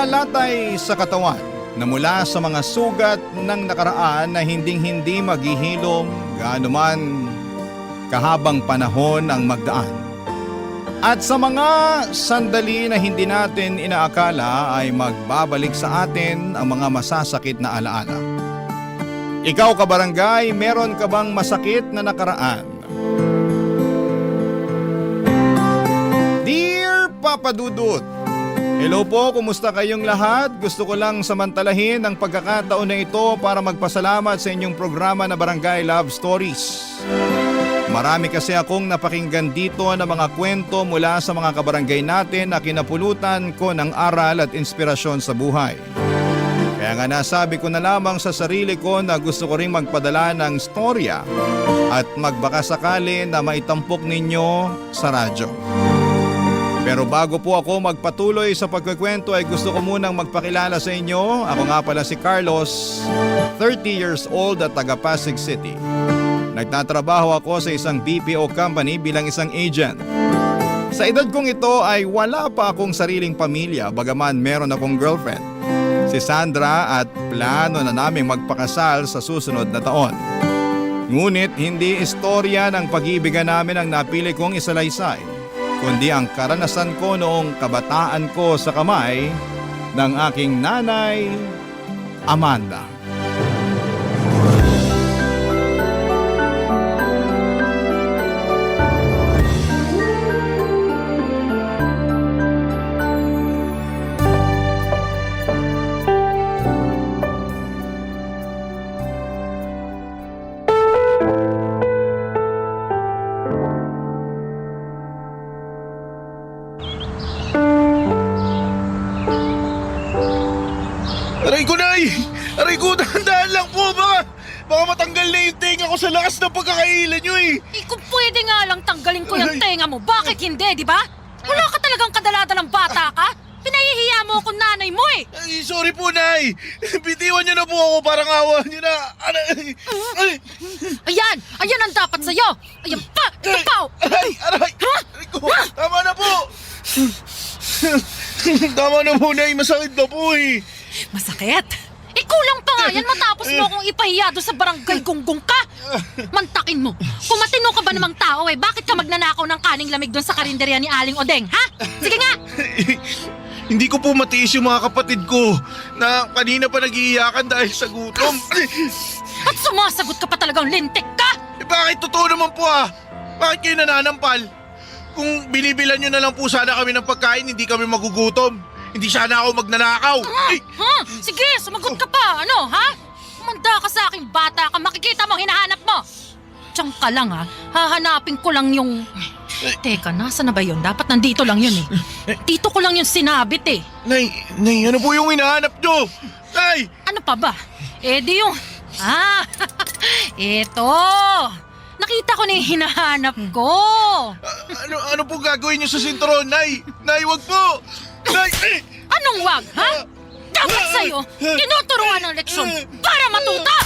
mga latay sa katawan na mula sa mga sugat ng nakaraan na hinding-hindi maghihilom gaano man kahabang panahon ang magdaan. At sa mga sandali na hindi natin inaakala ay magbabalik sa atin ang mga masasakit na alaala. Ikaw kabarangay, meron ka bang masakit na nakaraan? Dear Papa Dudut, hello po, kumusta kayong lahat? Gusto ko lang samantalahin ang pagkakataon na ito para magpasalamat sa inyong programa na Barangay Love Stories. Marami kasi akong napakinggan dito na mga kwento mula sa mga kabarangay natin na kinapulutan ko ng aral at inspirasyon sa buhay. Kaya nga nasabi ko na lamang sa sarili ko na gusto ko ring magpadala ng storya at magbakasakali na maitampok ninyo sa radyo. Pero bago po ako magpatuloy sa pagkukwento ay gusto ko munang magpakilala sa inyo. Ako nga pala si Carlos, 30 years old at taga Pasig City. Nagtatrabaho ako sa isang BPO company bilang isang agent. Sa edad kong ito ay wala pa akong sariling pamilya bagaman meron akong girlfriend, si Sandra, at plano na naming magpakasal sa susunod na taon. Ngunit hindi istorya ng pag-iibigan namin ang napili kong isalaysay, kundi ang karanasan ko noong kabataan ko sa kamay ng aking nanay, Amanda. Aray ko, Nay! Aray ko, dahan-dahan lang po! Baka matanggal na yung tenga ko sa lakas ng pagkakailan nyo eh! Kung pwede nga lang tanggalin ko yung tenga mo, bakit hindi, di ba? Wala ka talagang kadaladalang bata ka? Pinahihiya mo akong nanay mo eh! Ay, sorry po, Nay! Bitiwan nyo na po ako, parang awa nyo na! Ayan ang dapat sa'yo! Ayan pa! Ito pa! Aray! Aray ko! Tama na po! Tama na po, Nay! Masakit na po eh! Masakit? Kulang pa nga yan matapos mo akong ipahiya doon sa barangay gunggong ka! Mantakin mo! Kung matino ka ba namang tao eh, bakit ka magnanakaw ng kaning lamig doon sa karinderya ni Aling Odeng, ha? Sige nga! Hindi ko po matiis yung mga kapatid ko na kanina pa nag-iiyakan dahil sa gutom. At sumasagot ka pa talagang lintik ka! Bakit totoo naman po ah? Bakit kayo nananampal? Kung binibilan nyo na lang po sana kami ng pagkain, hindi kami magugutom. Hindi sana ako magnanakaw. Sige, sumagot ka pa. Ano, ha? Kumanda ka sa aking bata ka. Makikita mo, hinahanap mo. Diyan ka lang, ha? Hahanapin ko lang yung... Teka, nasa na ba yun? Dapat nandito lang yun, eh. Dito ko lang yung sinabit, eh. Nay, ano po yung hinahanap nyo? Nay! Ano pa ba? Di yung... Eto! Nakita ko na yung hinahanap ko. Ano po gagawin nyo sa sinturon, Nay? Nay, wag po! Nay! Anong wag, ha? Dapat sa'yo, tinuturuan ng leksyon para matuta!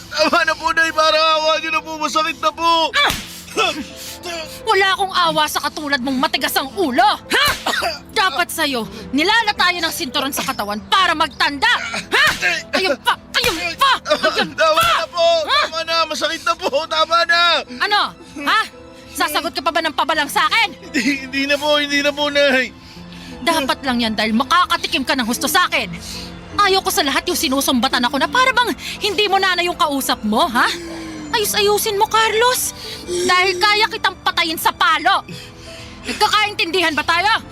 Tama na po, Nay. Para awa nyo na po. Masakit na po. Wala akong awa sa katulad mong matigas ang ulo, ha? Dapat sa'yo, nilalatayan ng sinturon sa katawan para magtanda, ha? Ayun pa! Ayun pa! Ayun Tama pa! na po. Tama na. Masakit na po. Tama na. Ano? Ha? Sasagot ka pa ba ng pabalang sa akin? Hindi na po, Nay. Dapat lang yan dahil makakatikim ka ng husto sa akin. Ayaw ko sa lahat yung sinusumbatan ako na para bang hindi mo na yung kausap mo, ha? Ayus-ayusin mo, Carlos. Dahil kaya kitang patayin sa palo. Nagkakaintindihan ba tayo?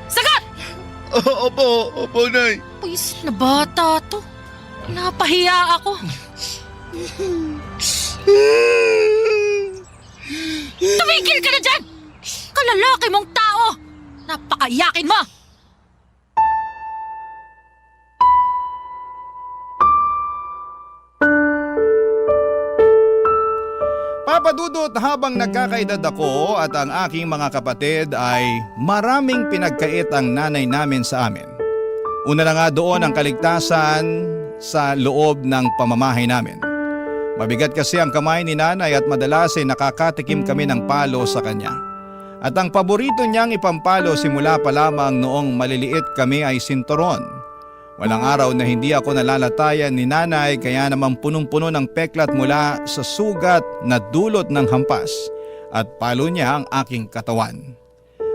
Sagot! Opo, Nay. Puisit na bata to. Napahiya ako. Tumigil ka na dyan! Kalalaki mong tao! Napakaiyakin mo! Papa Dudut, habang nagkakaedad ako at ang aking mga kapatid ay maraming pinagkait ang nanay namin sa amin. Una na nga doon ang kaligtasan sa loob ng pamamahay namin. Mabigat kasi ang kamay ni nanay at madalas ay nakakatikim kami ng palo sa kanya. At ang paborito niyang ipampalo simula pa lamang noong maliliit kami ay sinturon. Walang araw na hindi ako nalalatayan ni nanay kaya naman punong-puno ng peklat mula sa sugat na dulot ng hampas at palo niya ang aking katawan.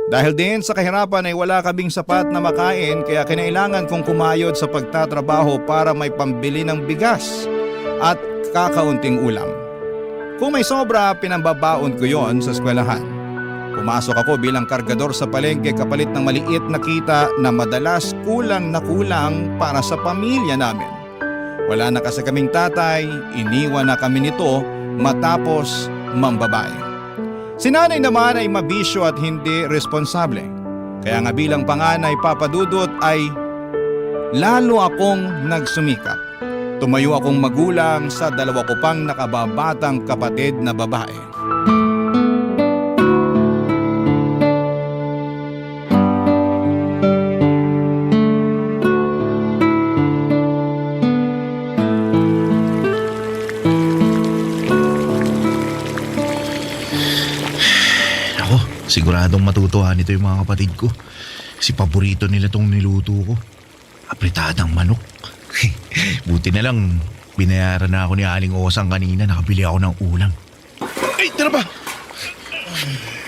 Dahil din sa kahirapan ay wala kaming sapat na makain kaya kinailangan kong kumayod sa pagtatrabaho para may pambili ng bigas at kakaunting ulam. Kung may sobra, pinambabaon ko yon sa eskwelahan. Pumasok ako bilang kargador sa palengke kapalit ng maliit na kita na madalas kulang na kulang para sa pamilya namin. Wala na kasi kaming tatay, iniwan na kami nito matapos mambabae. Si nanay naman ay mabisyo at hindi responsable. Kaya nga bilang panganay papadudot ay lalo akong nagsumikap. Tumayo akong magulang sa dalawa ko pang nakababatang kapatid na babae. Siguradong matutuwa nito yung mga kapatid ko. Kasi paborito nila tong niluto ko. Apritadang manok. Buti na lang, binayaran na ako ni Aling Osang kanina. Nakabili ako ng ulam. Ay, tara ba?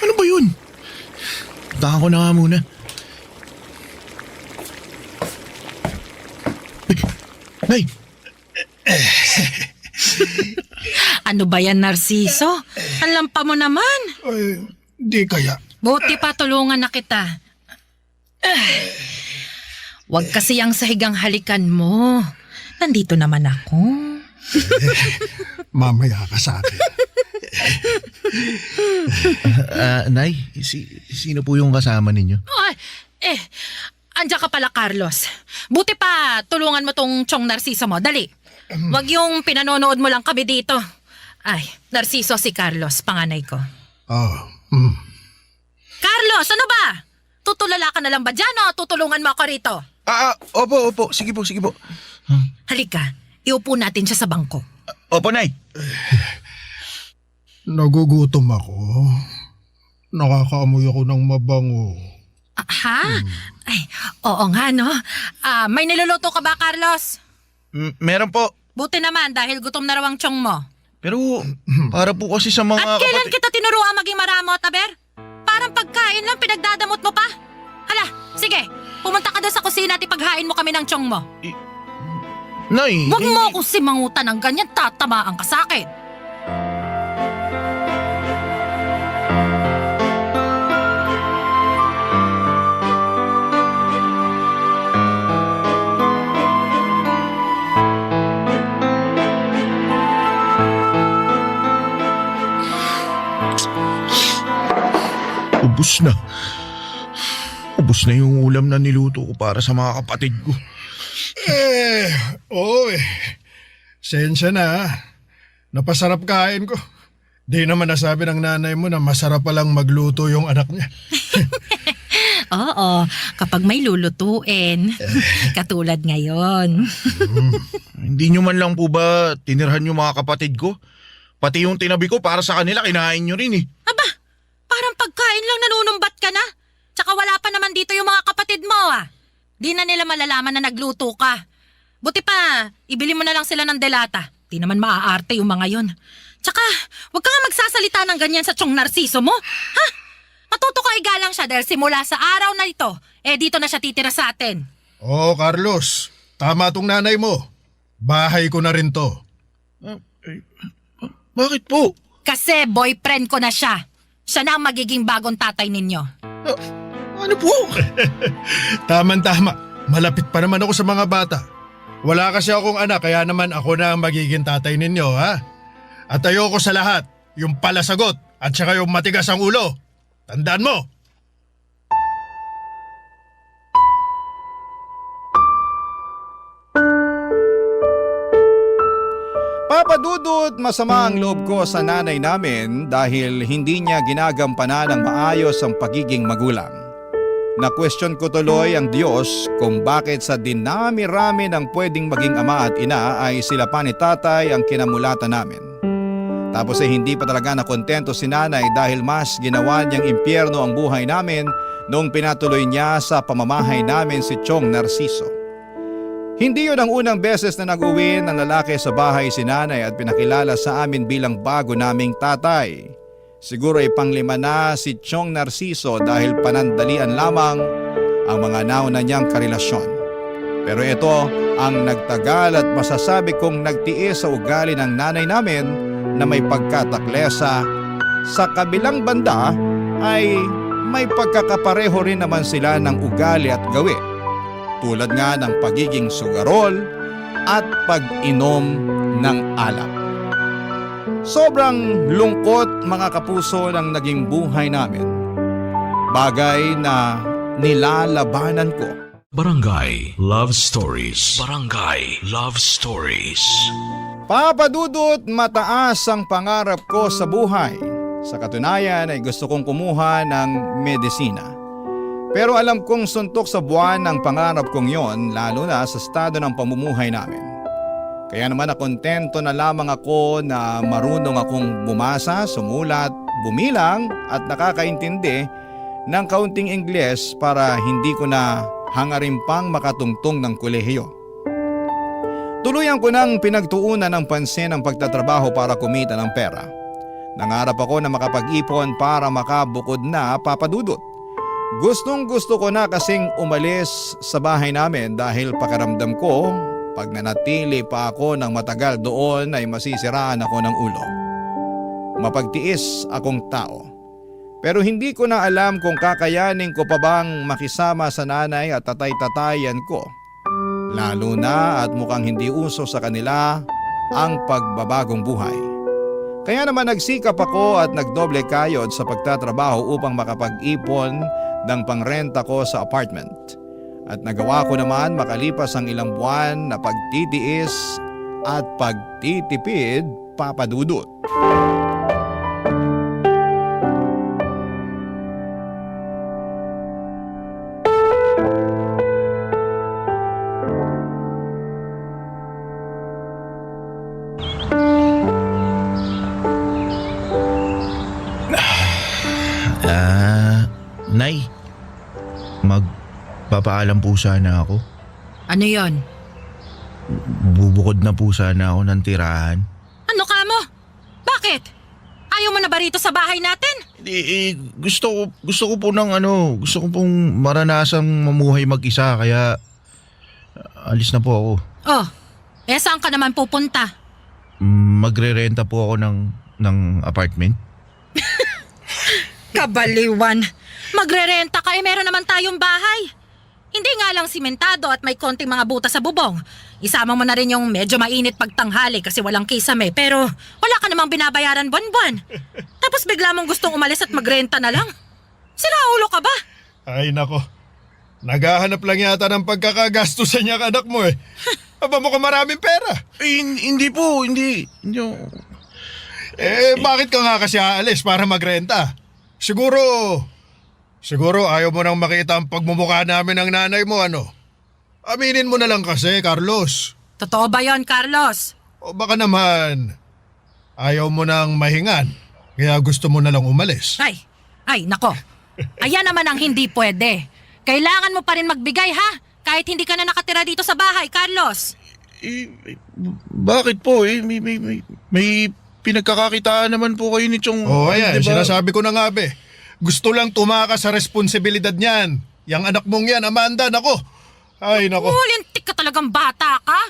Ano ba yun? Puntahan ko na nga muna. Nay! Ano ba yan, Narciso? Ang lampa mo naman. Ay, di kaya. Buti pa tulungan na kita. Huwag kasi ang sahigang halikan mo. Nandito naman ako. Mamaya ka sa akin. Nay, sino po yung kasama ninyo? Ay, andiyan ka pala, Carlos. Buti pa tulungan mo tong Chong Narciso mo. Dali. Huwag yung pinanonood mo lang kami dito. Ay, Narciso si Carlos, panganay ko. Carlos, ano ba? Tutulala ka na lang ba dyan o tutulungan mo ako rito? Opo. Sige po. Halika, iupo natin siya sa bangko. Opo, Nay. Nagugutom ako. Nakakaamoy ako ng mabango. Ha? Ay, oo nga no. May niluluto ka ba, Carlos? Meron po. Buti naman dahil gutom na raw ang tiyong mo. Pero para po kasi sa mga At kailan kita tinuruan maging maramot, Aber? Parang pagkain lang pinagdadamot mo pa. Hala, sige. Pumunta ka doon sa kusina at ipaghain mo kami ng tiyong mo. Nay! Huwag mo akong simangutan ng ganyan, tatamaan ka sa akin. Ubus na. Ubus na yung ulam na niluto ko para sa mga kapatid ko. Sensya na. Napasarap kain ko. Di naman nasabi ng nanay mo na masarap palang magluto yung anak niya. Oo, kapag may lulutuin. Katulad ngayon. Hindi nyo man lang po ba tinirhan yung mga kapatid ko? Pati yung tinabi ko para sa kanila, kinain nyo rin eh. Aba, parang pagkain lang nanunumbat ka na. Tsaka wala pa naman dito yung mga kapatid mo Di na nila malalaman na nagluto ka. Buti pa, ibili mo na lang sila ng delata. Di naman maaarte yung mga yon. Tsaka, huwag ka nga magsasalita ng ganyan sa Chong Narciso mo. Ha? Matuto ka igalang siya dahil simula sa araw na ito, dito na siya titira sa atin. Carlos. Tama tong nanay mo. Bahay ko na rin to. Bakit po? Kasi boyfriend ko na siya. Siya na ang magiging bagong tatay ninyo. Ano po? Tama. Malapit pa naman ako sa mga bata. Wala kasi akong anak kaya naman ako na ang magiging tatay ninyo, ha? At ayoko sa lahat, yung palasagot at saka yung matigas ang ulo. Tandaan mo! Papadudot, masama ang loob ko sa nanay namin dahil hindi niya ginagampanan ng maayos ang pagiging magulang. Na-question ko tuloy ang Diyos kung bakit sa dinami-rami ng pwedeng maging ama at ina ay sila pa ni tatay ang kinamulatan namin. Tapos hindi pa talaga nakontento si nanay dahil mas ginawa niyang impyerno ang buhay namin noong pinatuloy niya sa pamamahay namin si Chong Narciso. Hindi yun ang unang beses na nag-uwi ng lalaki sa bahay si nanay at pinakilala sa amin bilang bago naming tatay. Siguro ay panglima na si Chong Narciso dahil panandalian lamang ang mga nauna niyang karelasyon. Pero ito ang nagtagal at masasabi kong nagtiis sa ugali ng nanay namin na may pagkataklesa. Sa kabilang banda ay may pagkakapareho rin naman sila ng ugali at gawi. Tulad nga ng pagiging sugarol at pag-inom ng alak. Sobrang lungkot mga kapuso ng naging buhay namin. Bagay na nilalabanan ko. Barangay Love Stories. Barangay Love Stories. Papa Dudut, mataas ang pangarap ko sa buhay. Sa katunayan ay gusto kong kumuha ng medisina. Pero alam kong suntok sa buwan ang pangarap kong yon, lalo na sa estado ng pamumuhay namin. Kaya naman nakontento na lamang ako na marunong akong bumasa, sumulat, bumilang at nakakaintindi ng kaunting Ingles para hindi ko na hangarin pang makatungtong ng kolehiyo. Tuluyan ko nang pinagtuunan ng pansin ang pagtatrabaho para kumita ng pera. Nangarap ako na makapag-ipon para makabukod na, Papa Dudut. Gustong gusto ko na kasing umalis sa bahay namin dahil pakiramdam ko pag nanatili pa ako ng matagal doon ay masisiraan ako ng ulo. Mapagtiis akong tao. Pero hindi ko na alam kung kakayanin ko pa bang makisama sa nanay at tatay-tatayan ko. Lalo na at mukhang hindi uso sa kanila ang pagbabagong buhay. Kaya naman nagsikap ako at nagdoble kayod sa pagtatrabaho upang makapag-ipon ng pangrenta ko sa apartment. At nagawa ko naman makalipas ang ilang buwan na pagtitiis at pagtitipid, Papa Dudut. Nay, magpapaalam po sana ako. Ano yon? Bubukod na po sana ako ng tirahan. Ano ka mo? Bakit? Ayaw mo na ba rito sa bahay natin? Gusto ko po gusto ko pong maranasang mamuhay mag-isa kaya alis na po ako. Oh, saan ka naman pupunta? Magre-renta po ako ng apartment. Kabaliwan. Magrerenta ka meron naman tayong bahay. Hindi nga lang simentado at may konting mga butas sa bubong. Isama mo na rin yung medyo mainit pagtanghali kasi walang kisame pero wala ka namang binabayaran buwan-buwan. Tapos bigla mong gustong umalis at magrenta na lang. Sira ulo ka ba? Ay nako, naghahanap lang yata ng pagkakagastusan niya anak mo eh. Aba mo ka maraming pera. Hindi po, hindi. Bakit ka nga kasi aalis para magrenta? Siguro ayaw mo nang makita ang pagmumukha namin ng nanay mo Aminin mo na lang kasi, Carlos. Totoo ba yon, Carlos? O baka naman, ayaw mo nang mahingan, kaya gusto mo na lang umalis. Ay, nako. Ayan naman ang hindi pwede. Kailangan mo pa rin magbigay ha, kahit hindi ka na nakatira dito sa bahay, Carlos. Bakit po may pinagkakakitaan naman po kayo ni Chong. Ayan, diba? sinasabi ko na nga be. Gusto lang tumakas sa responsibilidad niyan. Yang anak mong yan, Amanda, nako. Ay, nako. Lintik ka talagang bata ka.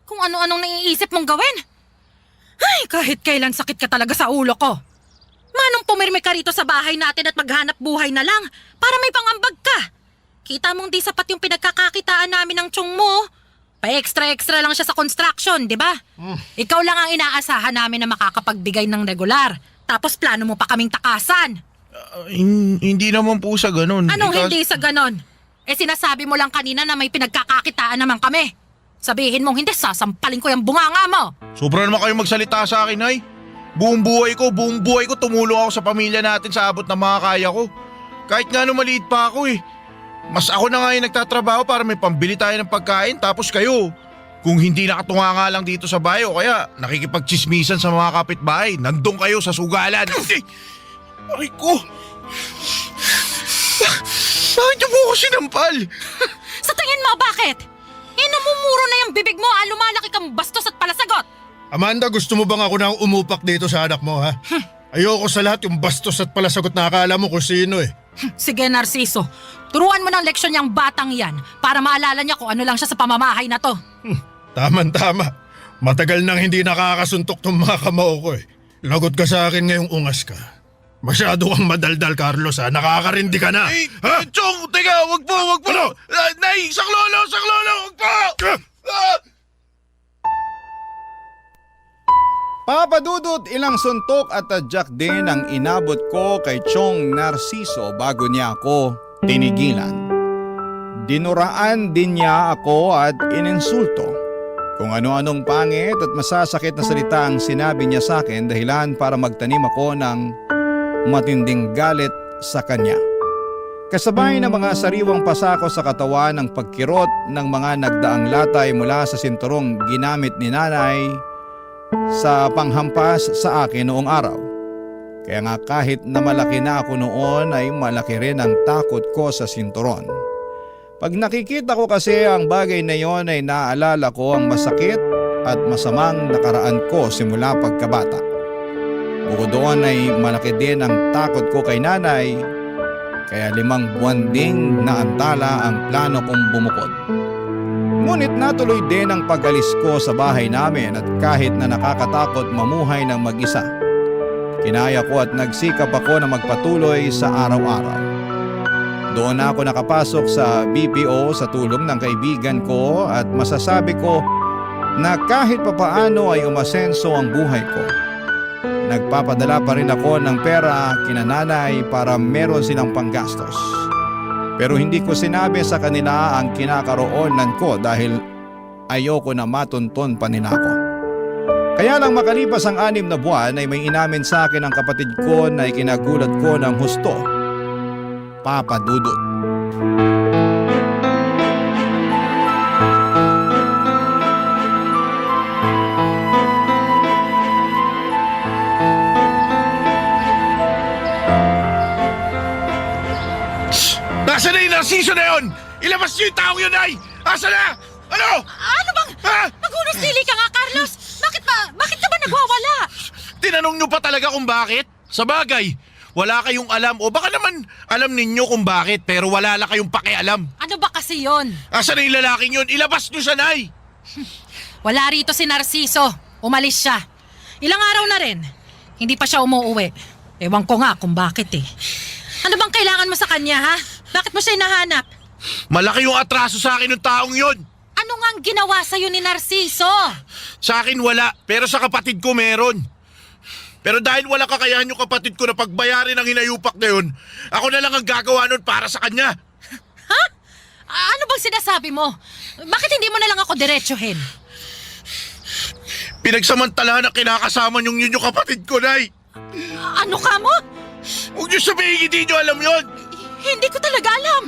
Kung ano-anong naiisip mong gawin. Ay, kahit kailan sakit ka talaga sa ulo ko. Manong pumirmi ka rito sa bahay natin at maghanap buhay na lang para may pangambag ka. Kita mong di sapat yung pinagkakakitaan namin ng Chong mo. Pa-extra-extra lang siya sa construction, di ba? Ikaw lang ang inaasahan namin na makakapagbigay ng regular. Tapos plano mo pa kaming takasan. Hindi naman po sa ganun. Anong hindi sa ganon? Sinasabi mo lang kanina na may pinagkakakitaan naman kami. Sabihin mong hindi, sasampalin ko yung bunganga mo. Sobra naman kayo magsalita sa akin, ay. Buong buhay ko tumulong ako sa pamilya natin sa abot ng mga kaya ko. Kahit nga maliit pa ako Mas ako na nga yung nagtatrabaho para may pambili tayo ng pagkain tapos kayo. Kung hindi nakatunga nga lang dito sa bahay o kaya nakikipagchismisan sa mga kapitbahay, nandun kayo sa sugalan. Aray ko! Bakit niyo po ako sinampal? Sa tingin mo, bakit? Namumuro na yung bibig mo, lumalaki kang bastos at palasagot. Amanda, gusto mo bang ako nang umupak dito sa anak mo, ha? Ayoko sa lahat yung bastos at palasagot na akala mo kung sino eh. Sige, Narciso. Turuan mo ng leksyon yung batang yan para maalala niya kung ano lang siya sa pamamahay na to. Tama. Matagal nang hindi nakakasuntok tong mga kamao ko eh. Lagot ka sa akin ngayong ungas ka. Masyado kang madaldal, Carlos, ha? Nakakarindi ka na. Ha? Chong, teka, wag po. Ano? Nay, saklolo, wag po! Papa Dudut, ilang suntok at tadyak din ang inabot ko kay Chong Narciso bago niya ako tinigilan. Dinuraan din niya ako at ininsulto. Kung ano-anong pangit at masasakit na salita ang sinabi niya sa akin dahilan para magtanim ako ng matinding galit sa kanya. Kasabay ng mga sariwang pasako sa katawan ng pagkirot ng mga nagdaang latay mula sa sinturong ginamit ni nanay sa panghampas sa akin noong araw. Kaya nga kahit na malaki na ako noon ay malaki rin ang takot ko sa sinturon. Pag nakikita ko kasi ang bagay na yon ay naalala ko ang masakit at masamang nakaraan ko simula pagkabata. Bukod doon ay malaki din ang takot ko kay nanay, kaya 5 buwan ding naantala ang plano kong bumukod. Ngunit natuloy din ang pag-alis ko sa bahay namin at kahit na nakakatakot mamuhay ng mag-isa, kinaya ko at nagsikap ako na magpatuloy sa araw-araw. Doon ako nakapasok sa BPO sa tulong ng kaibigan ko at masasabi ko na kahit papaano ay umasenso ang buhay ko. Nagpapadala pa rin ako ng pera kina nanay para meron silang panggastos. Pero hindi ko sinabi sa kanila ang kinakaroonan ko dahil ayoko na matunton pa nila ako. Kaya lang makalipas ang 6 na buwan ay may inamin sa akin ang kapatid ko na ikinagulat ko ng husto. Papa Dudut. Nasaan na yung Narciso na yun? Ilabas niyo yung taong yun, Nay! Asa na? Ano? Ano bang? Ha? Naghunos-dili ka nga, Carlos! Bakit ka ba nagwawala? Tinanong niyo pa talaga kung bakit? Sa bagay, wala kayong alam o baka naman alam ninyo kung bakit pero wala lang kayong pakialam. Ano ba kasi yon? Asa na yung lalaking yun? Ilabas niyo siya, Nay! Wala rito si Narciso. Umalis siya. Ilang araw na rin. Hindi pa siya umuuwi. Ewan ko nga kung bakit eh. Ano bang kailangan mo sa kanya, ha? Bakit mo siya hinahanap? Malaki yung atraso sa akin ng taong yun. Ano nga ang ginawa sa'yo ni Narciso? Sa akin wala, pero sa kapatid ko meron. Pero dahil wala kakayahan yung kapatid ko na pagbayarin ang hinayupak na yun, ako na lang ang gagawa nun para sa kanya. Ha? Ano bang sinasabi mo? Bakit hindi mo na lang ako diretsuhin? Pinagsamantalahan na kinakasama niyong yun yung kapatid ko, Nay. Ano ka mo? Huwag niyo sabihin hindi niyo alam yun. Hindi ko talaga alam.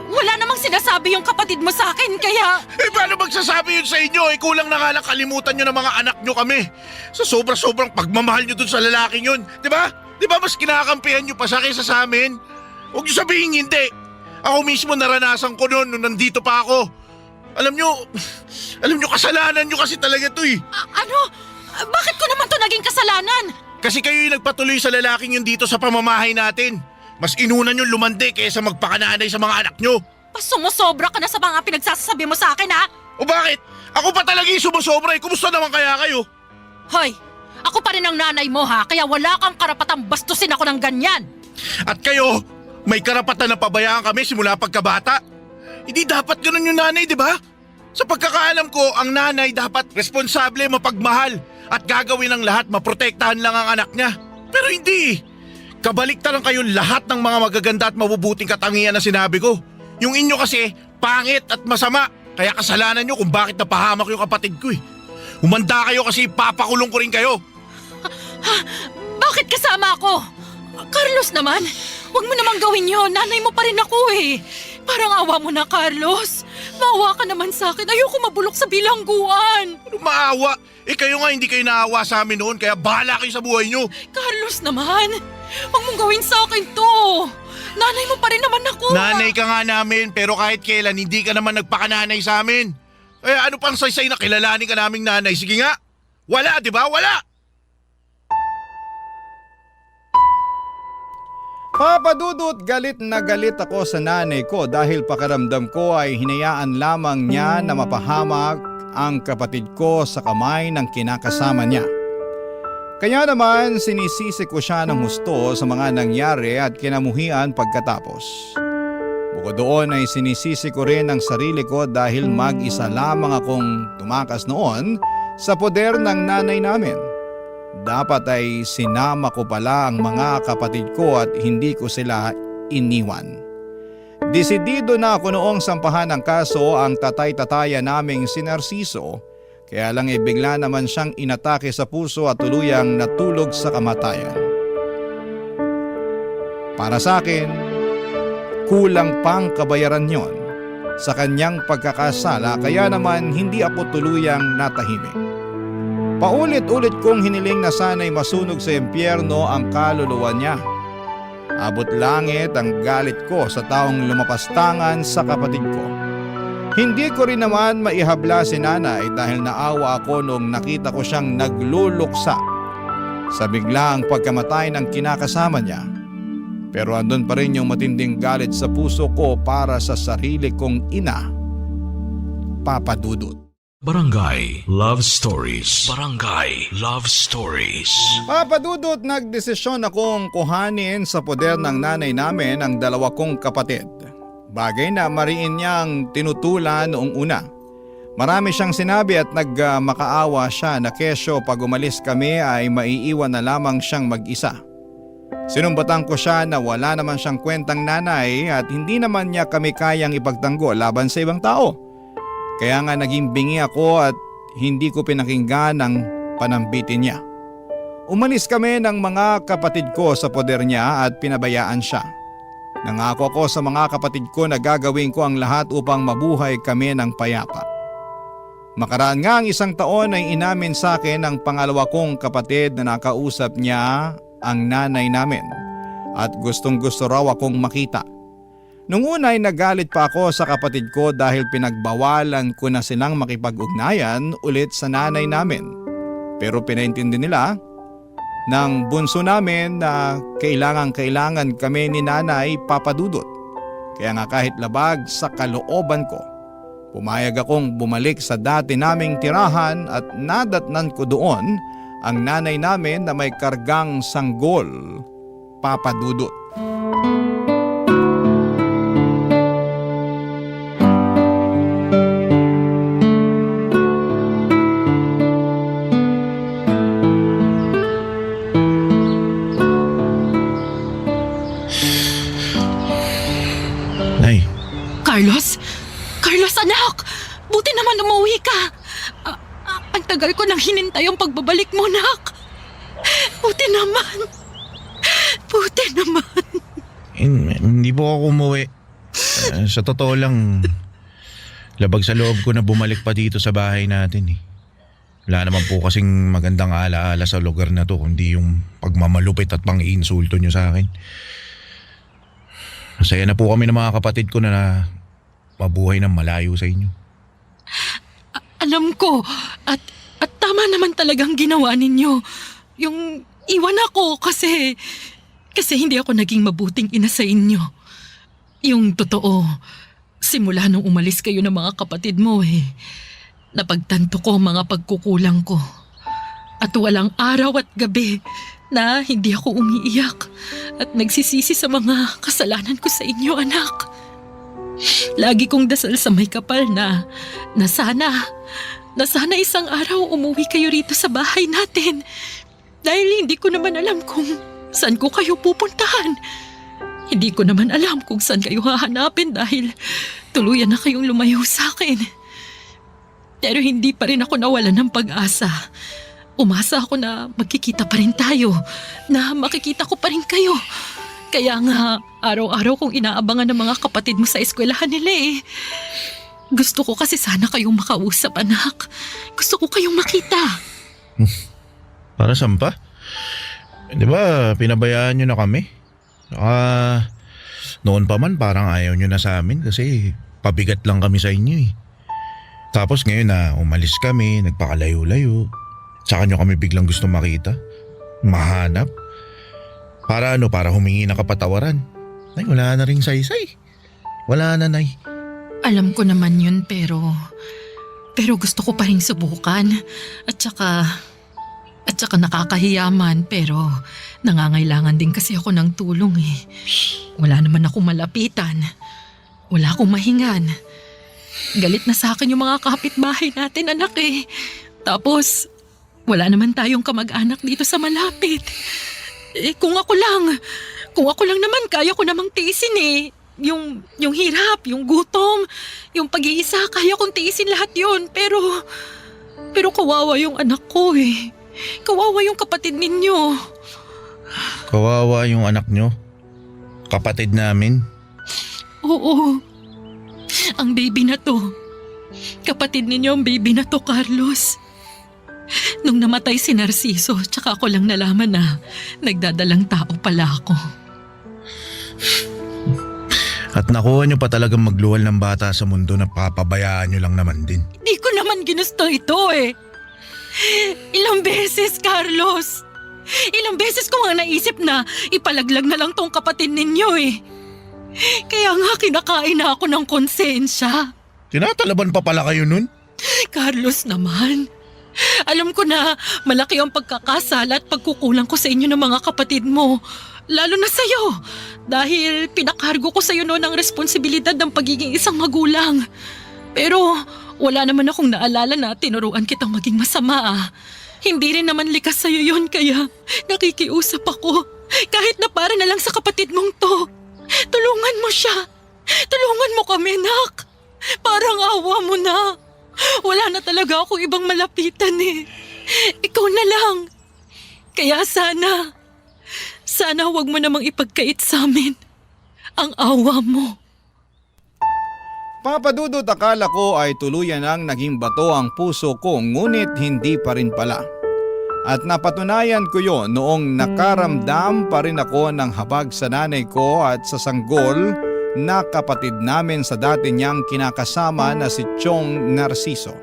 Wala namang sinasabi yung kapatid mo sa akin, kaya... Eh paano magsasabi yun sa inyo? Eh kulang na nga lang kalimutan nyo ng mga anak nyo kami. Sa sobra-sobrang pagmamahal nyo dun sa lalaking yun. Di ba? Di ba mas kinakampihan nyo pa siya kaysa sa amin? Huwag nyo sabihin hindi. Ako mismo naranasan ko noon nung nandito pa ako. Alam nyo kasalanan nyo kasi talaga to eh. Ano? Bakit ko naman to naging kasalanan? Kasi kayo yung nagpatuloy sa lalaking yun dito sa pamamahay natin. Mas inunan yung lumande kaysa magpakananay sa mga anak nyo. Sumusobra ka na sa mga pinagsasabi mo sa akin, ha? O bakit? Ako pa talaga yung sumusobra eh. Kumusta naman kaya kayo? Hoy, ako pa rin ang nanay mo, ha? Kaya wala kang karapatang bastusin ako ng ganyan. At kayo, may karapatan na pabayaan kami simula pagkabata. Hindi dapat ganun yung nanay, di ba? Sa pagkakaalam ko, ang nanay dapat responsable, mapagmahal at gagawin ng lahat, maprotektahan lang ang anak niya. Pero hindi. Kabaliktaran kayo lahat ng mga magaganda at mabubuting katangian na sinabi ko. Yung inyo kasi, pangit at masama. Kaya kasalanan nyo kung bakit napahamak yung kapatid ko eh. Humanda kayo kasi papakulong ko rin kayo. Bakit kasama ako? Carlos naman, huwag mo namang gawin yun. Nanay mo pa rin ako eh. Parang awa mo na, Carlos. Maawa ka naman sa akin. Ayoko mabulok sa bilangguan. Ano maawa? Kayo nga hindi kayo naawa sa amin noon kaya bahala kayo sa buhay nyo. Carlos naman, huwag mong gawin sa akin to. Nanay mo pa rin naman ako. Nanay ka nga namin pero kahit kailan hindi ka naman nagpakananay sa amin. Ano pang saysay na kilalanin ka naming nanay? Sige nga. Wala, di ba? Wala! Papa Dudut, galit na galit ako sa nanay ko dahil pakiramdam ko ay hinayaan lamang niya na mapahamak ang kapatid ko sa kamay ng kinakasama niya. Kaya naman sinisisi ko siya ng husto sa mga nangyari at kinamuhian pagkatapos. Bukod doon ay sinisisi ko rin ang sarili ko dahil mag-isa lamang akong tumakas noon sa poder ng nanay namin. Dapat ay sinama ko pala ang mga kapatid ko at hindi ko sila iniwan. Desidido na ako noong sampahan ng kaso ang tatay-tataya naming si Narciso, kaya lang bigla naman siyang inatake sa puso at tuluyang natulog sa kamatayan. Para sa akin, kulang pang kabayaran yon sa kanyang pagkakasala kaya naman hindi ako tuluyang natahimik. Paulit-ulit kong hiniling na sana'y masunog sa impyerno ang kaluluwa niya. Abot langit ang galit ko sa taong lumapastangan sa kapatid ko. Hindi ko rin naman maihabla si nanay dahil naawa ako nung nakita ko siyang nagluluksa sa biglaang pagkamatay ng kinakasama niya. Pero andun pa rin yung matinding galit sa puso ko para sa sarili kong ina, Papa Dudut. Barangay Love Stories. Barangay Love Stories. Papa Dudut, nagdesisyon akong kuhanin sa poder ng nanay namin ang dalawa kong kapatid. Bagay na mariin niyang tinutulan noong una. Marami siyang sinabi at nagmakaawa siya na kesyo pag umalis kami ay maiiwan na lamang siyang mag-isa. Sinumbatan ko siya na wala naman siyang kwentang nanay at hindi naman niya kami kayang ipagtanggol laban sa ibang tao. Kaya nga naging bingi ako at hindi ko pinakinggan ang panambitin niya. Umalis kami ng mga kapatid ko sa poder niya at pinabayaan siya. Nangako ako sa mga kapatid ko na gagawin ko ang lahat upang mabuhay kami ng payapa. Makaraan nga ang 1 taon ay inamin sa akin ng pangalawa kong kapatid na nakausap niya ang nanay namin at gustong gusto raw akong makita. Nung una ay nagalit pa ako sa kapatid ko dahil pinagbawalan ko na silang makipag-ugnayan ulit sa nanay namin. Pero pinaintindi nila ng bunso namin na kailangan kami ni nanay, Papa Dudut. Kaya nga kahit labag sa kalooban ko, pumayag akong bumalik sa dati naming tirahan at nadatnan ko doon ang nanay namin na may kargang sanggol, Papa Dudut. Nay, Carlos? Carlos, anak! Buti naman umuwi ka. Ang tagal ko nang hinintay ang pagbabalik mo, nak. Buti naman. Buti naman. hindi po ako umuwi. Sa totoo lang, labag sa loob ko na bumalik pa dito sa bahay natin eh. Wala naman po kasing magandang alaala sa lugar na to kundi yung pagmamalupit at pang-iinsulto nyo sa akin. Masaya na po kami ng mga kapatid ko na mabuhay ng malayo sa inyo. Alam ko. At tama naman talagang ginawa ninyo. Yung iwan ako kasi hindi ako naging mabuting ina sa inyo. Yung totoo, simula nung umalis kayo ng mga kapatid mo napagtanto ko ang mga pagkukulang ko. At walang araw at gabi na hindi ako umiiyak at nagsisisi sa mga kasalanan ko sa inyo, anak. Lagi kong dasal sa may kapal na sana isang araw umuwi kayo rito sa bahay natin. Dahil hindi ko naman alam kung saan ko kayo pupuntahan. Hindi ko naman alam kung saan kayo hahanapin dahil tuluyan na kayong lumayo sa akin. Pero hindi pa rin ako nawalan ng pag-asa. Umasa ako na magkikita pa rin tayo, na makikita ko pa rin kayo. Kaya nga, araw-araw kong inaabangan ng mga kapatid mo sa eskwelahan nila Gusto ko kasi sana kayong makausap, anak. Gusto ko kayong makita. Para saan pa? Di ba pinabayaan nyo na kami? Noon pa man parang ayaw nyo na sa amin kasi pabigat lang kami sa inyo eh. Tapos ngayon na umalis kami, nagpakalayo-layo. Tsaka nyo kami biglang gusto makita. Mahanap. Para para humingi ng kapatawaran. Ay, wala na ring saysay. Wala na, Nay. Alam ko naman yun pero gusto ko pa rin subukan. At saka nakakahiyaman pero nangangailangan din kasi ako ng tulong eh. Wala naman akong malapitan. Wala akong mahingan. Galit na sa akin yung mga kapitbahay natin, anak eh. Tapos wala naman tayong kamag-anak dito sa malapit. Eh kung ako lang naman kaya ko namang tiisin eh. Yung hirap, yung gutom, yung pag-iisa, kaya kong tiisin lahat yun. Pero kawawa yung anak ko eh. Kawawa yung kapatid ninyo. Kawawa yung anak nyo. Kapatid namin. Oo. Ang baby na to. Kapatid ninyo ang baby na to, Carlos. Nung namatay si Narciso, tsaka ako lang nalaman na nagdadalang tao pala ako. At nakuha nyo pa talagang magluwal ng bata sa mundo na papabayaan nyo lang naman din. Di ko naman ginusto ito eh. Ilang beses, Carlos. Ilang beses ko nga naisip na ipalaglag na lang tong kapatid ninyo eh. Kaya nga kinakain na ako ng konsensya. Tinatalaban pa pala kayo nun? Carlos naman. Alam ko na malaki ang pagkakasala at pagkukulang ko sa inyo ng mga kapatid mo. Lalo na sa'yo. Dahil pinakargo ko sa'yo noon ang responsibilidad ng pagiging isang magulang. Pero wala naman akong naalala na tinuruan kitang maging masama ah. Hindi rin naman likas sa'yo yun kaya nakikiusap ako. Kahit na para na lang sa kapatid mong to. Tulungan mo siya. Tulungan mo kami, nak. Parang awa mo na. Wala na talaga ako ibang malapitan eh. Ikaw na lang. Kaya sana wag mo namang ipagkait sa amin ang awa mo. Papa Dudut, akala ko ay tuluyan ang naging bato ang puso ko ngunit hindi pa rin pala. At napatunayan ko yon noong nakaramdam pa rin ako ng habag sa nanay ko at sa sanggol na kapatid namin sa dati niyang kinakasama na si Chong Narciso.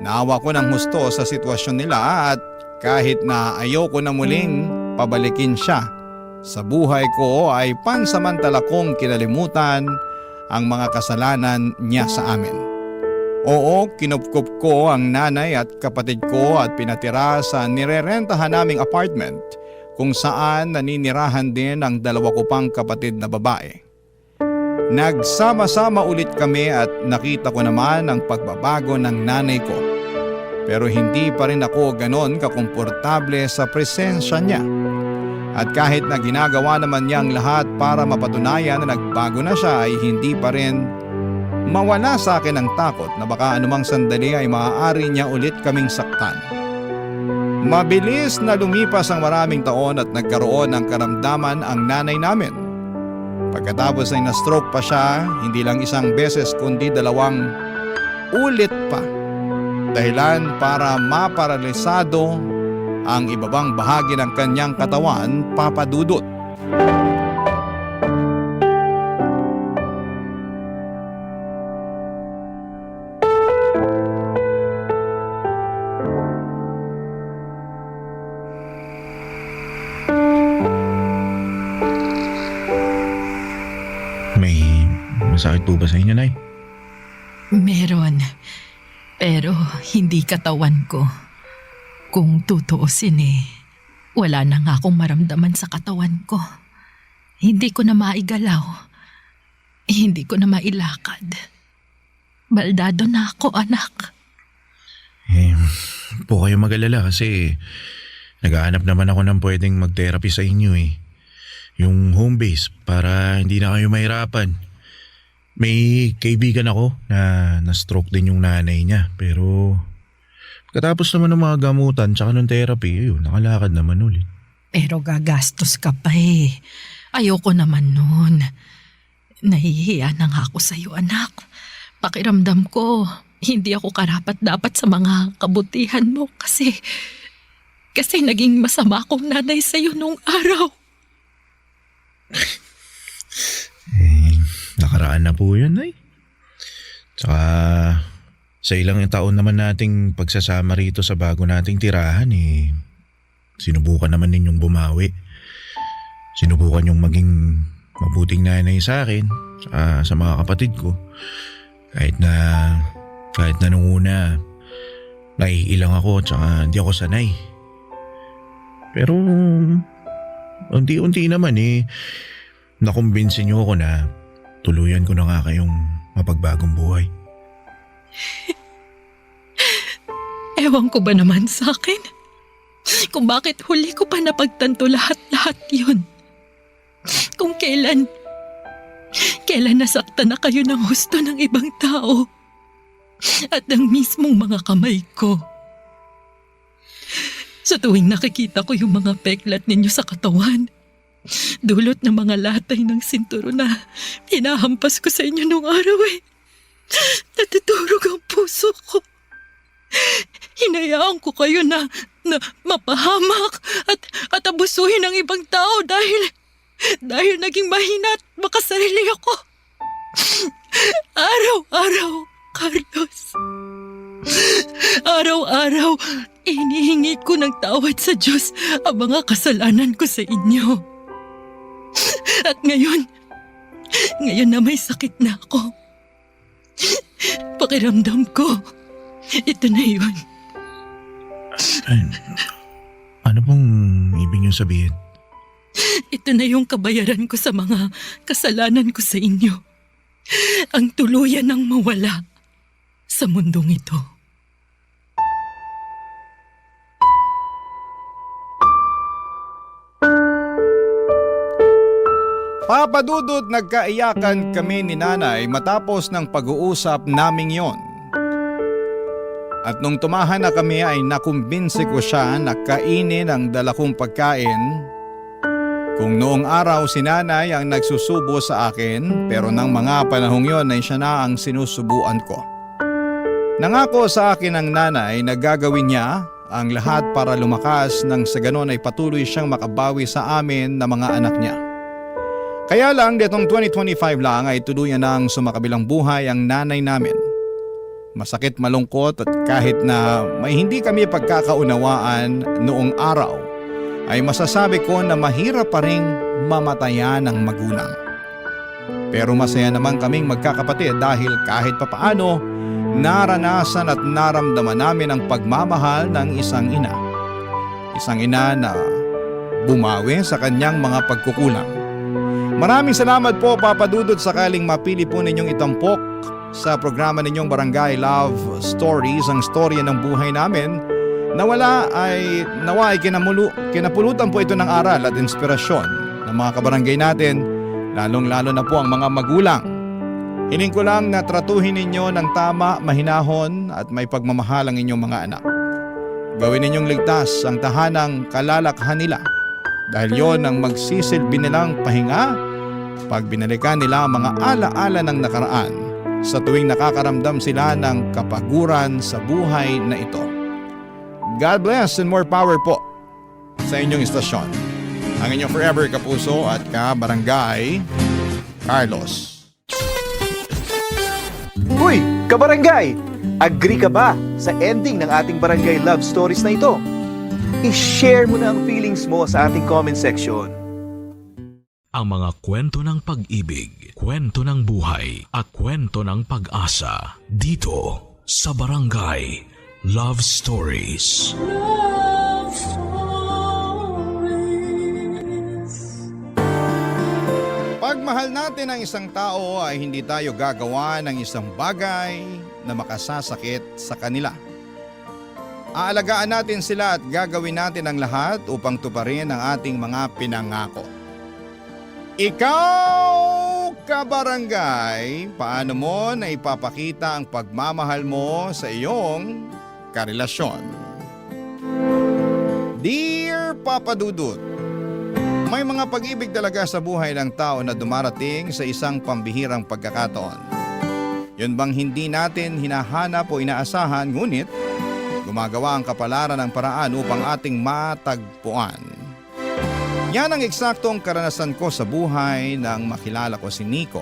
Naawa ko ng husto sa sitwasyon nila at kahit na ayoko na muling pabalikin siya sa buhay ko ay pansamantala kong kinalimutan ang mga kasalanan niya sa amin. Oo, kinupkup ko ang nanay at kapatid ko at pinatira sa nirerentahan naming apartment kung saan naninirahan din ang dalawa ko pang kapatid na babae. Nagsama-sama ulit kami at nakita ko naman ang pagbabago ng nanay ko. Pero hindi pa rin ako ganon kakomportable sa presensya niya. At kahit na ginagawa naman niya ang lahat para mapatunayan na nagbago na siya ay hindi pa rin mawala sa akin ang takot na baka anumang sandali ay maaari niya ulit kaming saktan. Mabilis na lumipas ang maraming taon at nagkaroon ng karamdaman ang nanay namin. Pagkatapos ay na-stroke pa siya, hindi lang isang beses kundi 2 ulit pa. Dahilan para maparalisado ang ibabang bahagi ng kanyang katawan, Papa Dudut. May masakit po ba sa inyo, Nay? Meron. Pero hindi katawan ko. Kung tutuusin wala na nga akong maramdaman sa katawan ko. Hindi ko na maigalaw. Hindi ko na mailakad. Baldado na ako, anak. Po kayo mag-alala kasi naghahanap naman ako ng pwedeng mag-therapy sa inyo eh. Yung home base para hindi na kayo mahirapan. May kaibigan ako na na-stroke din yung nanay niya pero pagkatapos naman ng mga gamutan tsaka ng therapy, nakalakad naman ulit. Pero gagastos ka pa eh. Ayoko naman nun. Nahihiya na nga ako sa'yo, anak. Pakiramdam ko, hindi ako karapat-dapat sa mga kabutihan mo kasi naging masama akong nanay sa'yo nung araw. Nakaraan na po yun, Nay. Tsaka sa ilang taon naman nating pagsasama rito sa bago nating tirahan sinubukan naman ninyong bumawi. Sinubukan yung maging mabuting nanay sa akin, sa mga kapatid ko. Kahit na nung una, naiilang ako tsaka hindi ako sanay. Pero unti-unti naman nakumbinsin niyo ako na tuluyan ko na nga kayong mapagbagong buhay. Ewan ko ba naman sa akin? Kung bakit huli ko pa napagtanto lahat-lahat yun. Kung kailan nasaktan na kayo ng husto ng ibang tao at ng mismong mga kamay ko. Sa tuwing nakikita ko yung mga peklat ninyo sa katawan, dulot ng mga latay ng sinturo na hinahampas ko sa inyo nung araw natutulog ang puso ko. Hinayaan ko kayo na mapahamak at abusuhin ng ibang tao dahil naging mahina at makasarili ako. Araw-araw, Carlos. Araw-araw, inihingi ko ng tawad sa Diyos ang mga kasalanan ko sa inyo. At ngayon na may sakit na ako, pakiramdam ko, ito na yun. Ano pong ibig niyo sabihin? Ito na yung kabayaran ko sa mga kasalanan ko sa inyo. Ang tuluyan ng mawala sa mundong ito. Papa Dudut, nagkaiyakan kami ni nanay matapos ng pag-uusap naming yon. At nung tumahan na kami ay nakumbinsi ko siya na kainin ang dala kong pagkain. Kung noong araw si nanay ang nagsusubo sa akin, pero nang mga panahong yon ay siya na ang sinusubuan ko. Nangako sa akin ng nanay na gagawin niya ang lahat para lumakas nang sa ganon ay patuloy siyang makabawi sa amin na mga anak niya. Kaya lang ditong 2025 lang ay tuluyan nang sumakabilang buhay ang nanay namin. Masakit, malungkot at kahit na may hindi kami pagkakaunawaan noong araw, ay masasabi ko na mahirap pa ring mamatayan ng magulang. Pero masaya naman kaming magkakapatid dahil kahit papaano naranasan at naramdaman namin ang pagmamahal ng isang ina. Isang ina na bumawi sa kanyang mga pagkukulang. Maraming salamat po, Papa Dudut, sakaling mapili po ninyong itampok sa programa ninyong Barangay Love Stories ang storya ng buhay namin. Nawa ay kinapulutan po ito ng aral at inspirasyon ng mga kabarangay natin, lalong-lalo na po ang mga magulang. Hiling ko lang na tratuhin ninyo ng tama, mahinahon at may pagmamahal ang inyong mga anak. Gawin ninyong ligtas ang tahanang kalalakhan nila dahil yon ang magsisilbi nilang pahinga pag binalikan nila ang mga ala-ala ng nakaraan sa tuwing nakakaramdam sila ng kapaguran sa buhay na ito. God bless and more power po sa inyong istasyon. Ang inyong forever kapuso at kabarangay, Carlos. Uy, kabarangay! Agree ka ba sa ending ng ating Barangay Love Stories na ito? I-share mo na ang feelings mo sa ating comment section. Ang mga kwento ng pag-ibig, kwento ng buhay, at kwento ng pag-asa dito sa Barangay Love Stories. Love Stories. Pag mahal natin ang isang tao ay hindi tayo gagawa ng isang bagay na makasasakit sa kanila. Aalagaan natin sila at gagawin natin ang lahat upang tuparin ang ating mga pinangako. Ikaw, kabarangay, paano mo na ipapakita ang pagmamahal mo sa iyong karelasyon? Dear Papa Dudut, may mga pag-ibig talaga sa buhay ng tao na dumarating sa isang pambihirang pagkakataon. Yun bang hindi natin hinahanap o inaasahan ngunit gumagawa ang kapalaran ng paraan upang ating matagpuan. Yan ang eksaktong karanasan ko sa buhay nang makilala ko si Nico.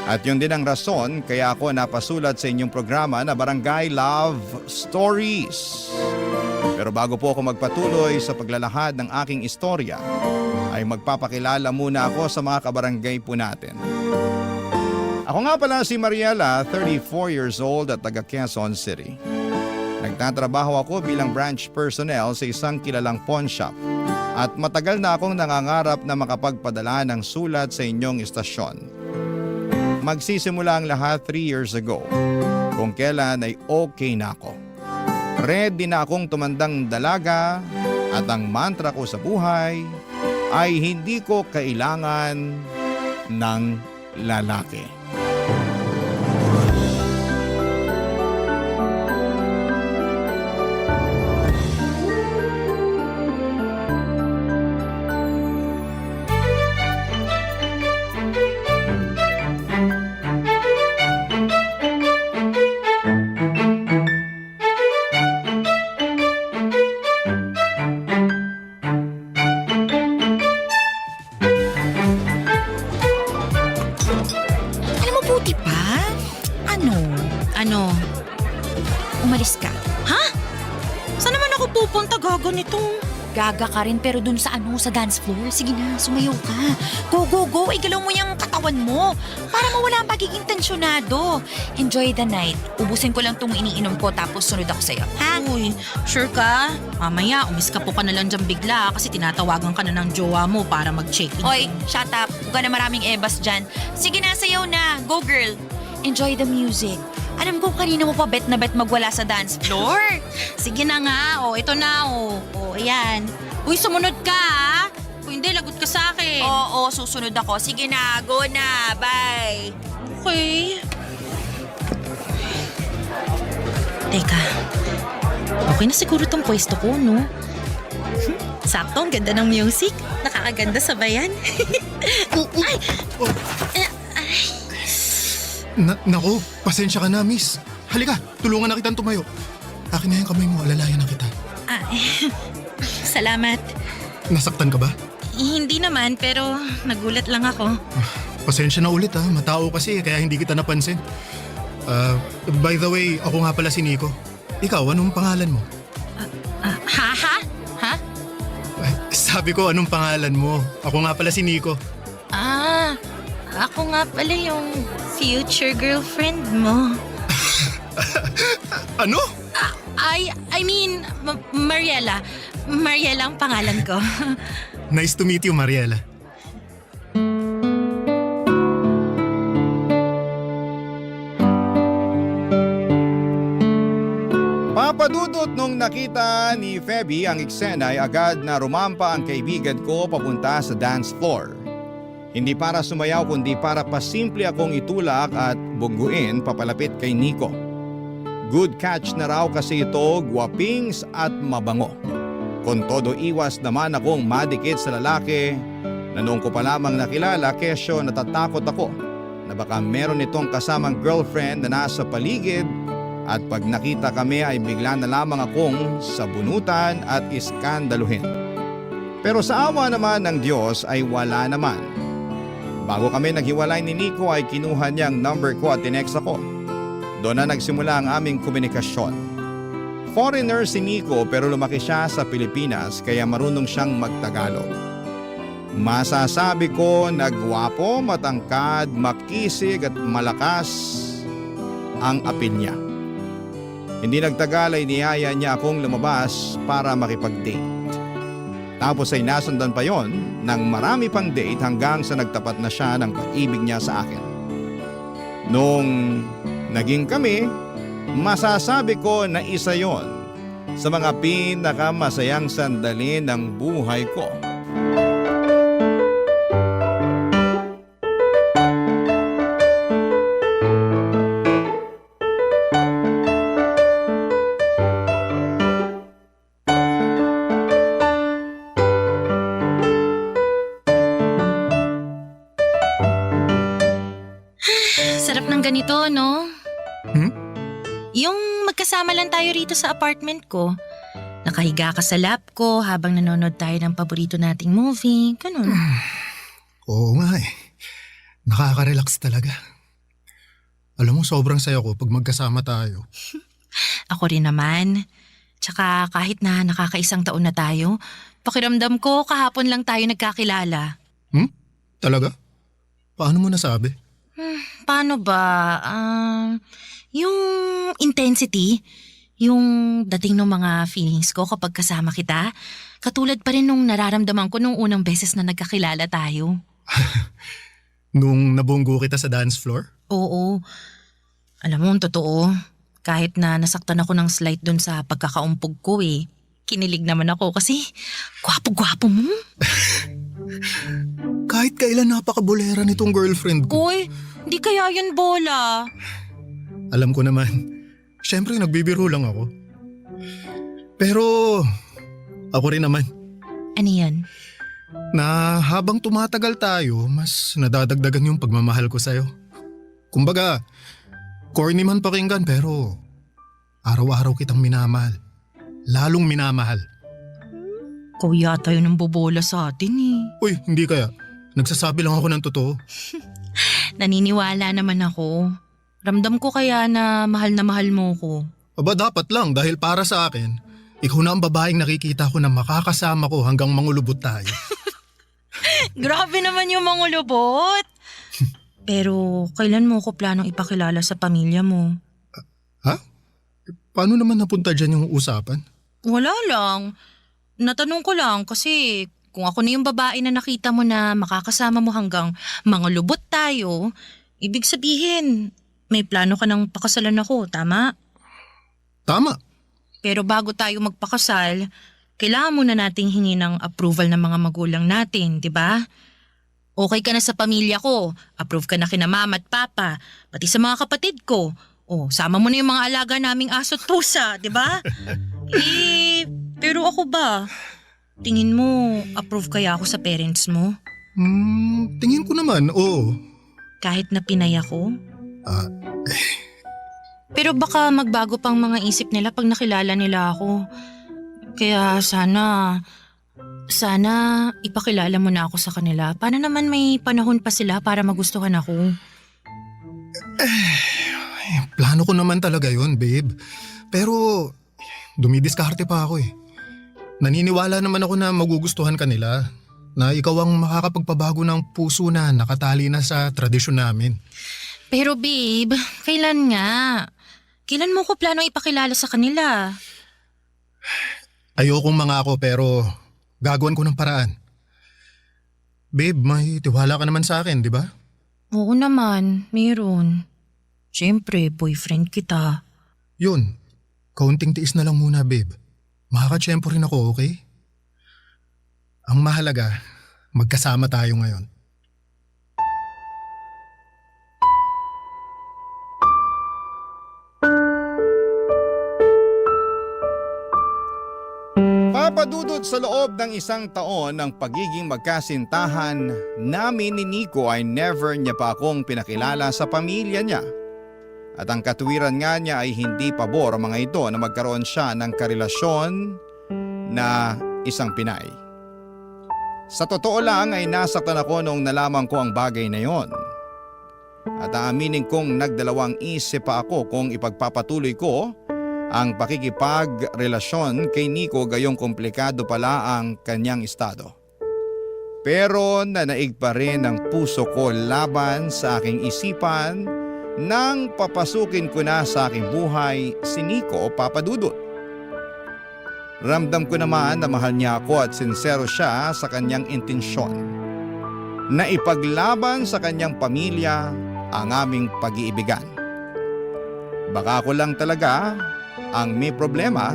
At yun din ang rason kaya ako napasulat sa inyong programa na Barangay Love Stories. Pero bago po ako magpatuloy sa paglalahad ng aking istorya, ay magpapakilala muna ako sa mga kabarangay po natin. Ako nga pala si Mariela, 34 years old at taga Quezon City. Nagtatrabaho ako bilang branch personnel sa isang kilalang pawn shop at matagal na akong nangangarap na makapagpadala ng sulat sa inyong istasyon. Magsisimula ang lahat 3 years ago kung kailan ay okay na ako. Ready na akong tumandang dalaga at ang mantra ko sa buhay ay hindi ko kailangan ng lalaki. Alam mo, buti pa. Ano? Umalis ka. Ha? Saan naman ako pupunta gaga nitong... Gaga ka rin pero dun sa sa dance floor. Sige na, sumayaw ka. Go. Igalaw mo yung katawan mo. Para mawala ang pagiging tensyonado. Enjoy the night. Ubusin ko lang tong iniinom ko tapos sunod ako sa'yo. Ha? Uy, sure ka? Mamaya, umiska po ka na lang dyan bigla kasi tinatawagan ka na ng jowa mo para mag-check-in. Oy, shut up. Huwag ka na maraming ebas dyan. Sige na, sayaw na. Go, girl. Enjoy the music. Alam ko kanina mo pa bet na bet magwala sa dance floor. Sige na nga, ito na, ayan. Uy, sumunod ka, ha? Kung hindi, lagot ka sa akin. Oo, susunod ako. Sige na, go na. Bye. Okay. Teka, okay na siguro tong pwesto ko, no? Sakto, ang ganda ng music. Nakakaganda sa bayan. Ay! Naku, pasensya ka na, miss. Halika, tulungan na kitang tumayo. Akin na yung kamay mo, alalayan na kita. Salamat. Nasaktan ka ba? Hindi naman, pero nagulat lang ako. Pasensya na ulit ha, matao kasi kaya hindi kita napansin. By the way, ako nga pala si Nico. Ikaw, anong pangalan mo? Ha? Sabi ko, anong pangalan mo? Ako nga pala si Nico. Ako nga pala yung future girlfriend mo. Ano? I mean, Mariela. Mariela ang pangalan ko. Nice to meet you, Mariela. Papadudot nung nakita ni Feby ang eksena ay agad na rumampa ang kaibigan ko papunta sa dance floor. Hindi para sumayaw kundi para pasimple akong itulak at bungguin papalapit kay Nico. Good catch na raw kasi ito, guwapings at mabango. Kon todo iwas naman akong madikit sa lalaki na noong ko pa lamang nakilala kesyo natatakot ako na baka meron itong kasamang girlfriend na nasa paligid at pag nakita kami ay bigla na lamang akong sabunutan at iskandaluhin. Pero sa awa naman ng Diyos ay wala naman. Bago kami naghiwalay ni Nico ay kinuha niya ang number ko at tinext ako. Doon na nagsimula ang aming komunikasyon. Foreigner si Nico pero lumaki siya sa Pilipinas kaya marunong siyang magtagalog. Masasabi ko na gwapo, matangkad, makisig at malakas ang apil niya. Hindi nagtagal ay niyaya niya akong lumabas para makipag-date. Tapos ay nasundan pa yon ng marami pang date hanggang sa nagtapat na siya ng pag-ibig niya sa akin. Nung naging kami, masasabi ko na isa yon sa mga pinakamasayang sandali ng buhay ko. sarap ng ganito, no? Hmm? Yung magkasama lang tayo rito sa apartment ko. Nakahiga ka sa lap ko habang nanonood tayo ng paborito nating movie. Ganun. Oo nga eh. Nakaka-relax talaga. Alam mo, sobrang saya ko pag magkasama tayo. Ako rin naman. Tsaka kahit na nakakaisang taon na tayo, pakiramdam ko kahapon lang tayo nagkakilala. Talaga? Paano mo nasabi? Paano ba? Yung intensity, yung dating ng mga feelings ko kapag kasama kita, katulad pa rin nung nararamdaman ko nung unang beses na nagkakilala tayo. Nung nabunggo kita sa dance floor? Oo. Alam mo, ang totoo, kahit na nasaktan ako ng slight doon sa pagkakaumpog ko kinilig naman ako kasi gwapo-gwapo mo. Kahit kailan napakabulera nitong girlfriend ko. Uy, di kaya yan bola. Alam ko naman. Siyempre, nagbibiro lang ako. Pero, ako rin naman. Ano yan? Na habang tumatagal tayo, mas nadadagdagan yung pagmamahal ko sa'yo. Kumbaga, corny man pakinggan pero araw-araw kitang minamahal. Lalong minamahal. Ikaw yata yun ang bobola sa atin Uy, hindi kaya. Nagsasabi lang ako ng totoo. Naniniwala naman ako. Ramdam ko kaya na mahal mo ko. Aba dapat lang dahil para sa akin, ikaw na ang babaeng nakikita ko na makakasama ko hanggang mangulubot tayo. Grabe naman yung mangulubot. Pero kailan mo ko planong ipakilala sa pamilya mo? Ha? Paano naman napunta dyan yung usapan? Wala lang. Natanong ko lang kasi kung ako na yung babae na nakita mo na makakasama mo hanggang mangulubot tayo, ibig sabihin may plano ka ng pakasalan ako, tama? Tama. Pero bago tayo magpakasal, kailangan muna nating hingi ng approval ng mga magulang natin, di ba? Okay ka na sa pamilya ko, approve ka na kina mama at papa, pati sa mga kapatid ko. O, sama mo na yung mga alaga naming aso at pusa, di ba? Pero ako ba? Tingin mo, approve kaya ako sa parents mo? Tingin ko naman, oo. Kahit na pinay ako? Ah, Pero baka magbago pang mga isip nila pag nakilala nila ako. Kaya sana ipakilala mo na ako sa kanila. Paano naman may panahon pa sila para magustuhan ako? Plano ko naman talaga yun, babe. Pero dumidiskarte pa ako Naniniwala naman ako na magugustuhan ka nila. Na ikaw ang makakapagpabago ng puso na nakatali na sa tradisyon namin. Pero babe, kailan nga? Kailan mo ko plano ipakilala sa kanila? Ayokong mangako pero gagawin ko ng paraan. Babe, may tiwala ka naman sa akin, di ba? Oo naman, meron. Siyempre, boyfriend kita. Yun, kaunting tiis na lang muna, babe. Makakatsyempo rin ako, okay? Ang mahalaga, magkasama tayo ngayon. Papadudod sa loob ng isang taon ng pagiging magkasintahan namin ni Nico ay never niya pa akong pinakilala sa pamilya niya. At ang katuwiran nga niya ay hindi pabor ang mga ito na magkaroon siya ng karelasyon na isang Pinay. Sa totoo lang ay nasaktan ako nung nalaman ko ang bagay na yon. At aaminin kong nagdalawang isip pa ako kung ipagpapatuloy ko ang pakikipagrelasyon kay Nico gayong komplikado pala ang kanyang estado. Pero nanaig pa rin ang puso ko laban sa aking isipan nang papasukin ko na sa aking buhay si Nico Papadudot. Ramdam ko naman na mahal niya ako at sincero siya sa kanyang intensyon na ipaglaban sa kanyang pamilya ang aming pag-iibigan. Baka ako lang talaga ang may problema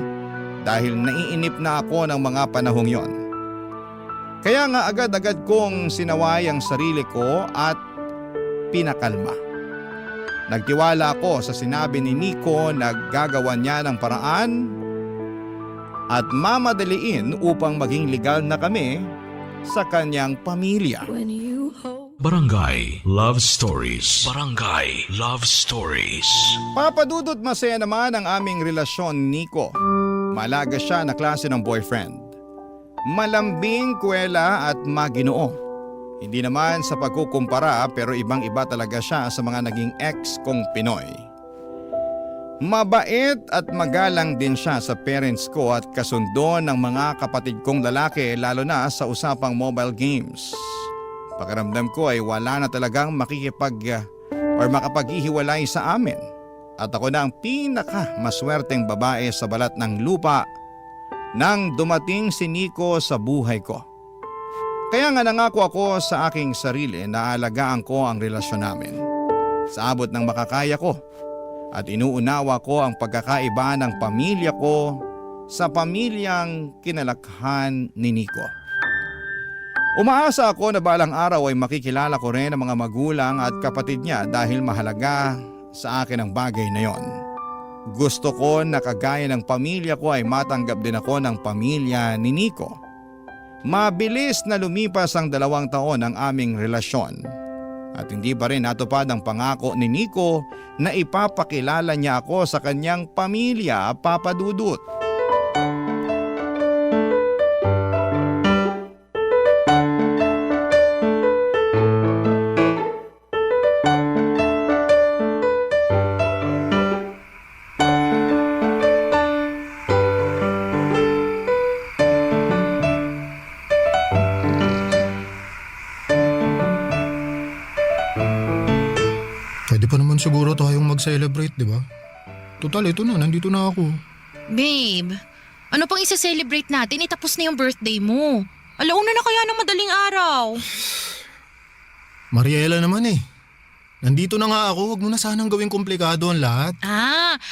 dahil naiinip na ako ng mga panahong yon. Kaya nga agad-agad kong sinaway ang sarili ko at pinakalma. Nagtiwala ako sa sinabi ni Nico na gagawa niya ng paraan at mamadaliin upang maging legal na kami sa kanyang pamilya. When you hold Barangay Love Stories. Barangay Love Stories. Papadudot masaya naman ang aming relasyon, Nico. Malaga siya na klase ng boyfriend. Malambing, kuwela at maginoo. Hindi naman sa pagkukumpara pero ibang-iba talaga siya sa mga naging ex kong Pinoy. Mabait at magalang din siya sa parents ko at kasundo ng mga kapatid kong lalaki lalo na sa usapang mobile games. Pakiramdam ko ay wala na talagang makapaghihiwalay sa amin. At ako na ang pinakamaswerteng babae sa balat ng lupa nang dumating si Nico sa buhay ko. Kaya nga nangako ako sa aking sarili na alagaan ko ang relasyon namin. Sa abot ng makakaya ko. At inuunawa ko ang pagkakaiba ng pamilya ko sa pamilyang kinalakhan ni Nico. Umaasa ako na balang araw ay makikilala ko rin ang mga magulang at kapatid niya dahil mahalaga sa akin ang bagay na yon. Gusto ko na kagaya ng pamilya ko ay matanggap din ako ng pamilya ni Nico. Mabilis na lumipas ang 2 taon ng aming relasyon. At hindi pa rin natupad ang pangako ni Nico na ipapakilala niya ako sa kanyang pamilya, Papa Dudut. Pwede pa naman siguro tayong mag-celebrate, di ba? Total, ito na. Nandito na ako. Babe, ano pang isa-celebrate natin? Itapos na yung birthday mo. Alauna na kaya ng madaling araw. Mariela naman eh. Nandito na nga ako. Huwag mo na sanang gawing komplikado ang lahat.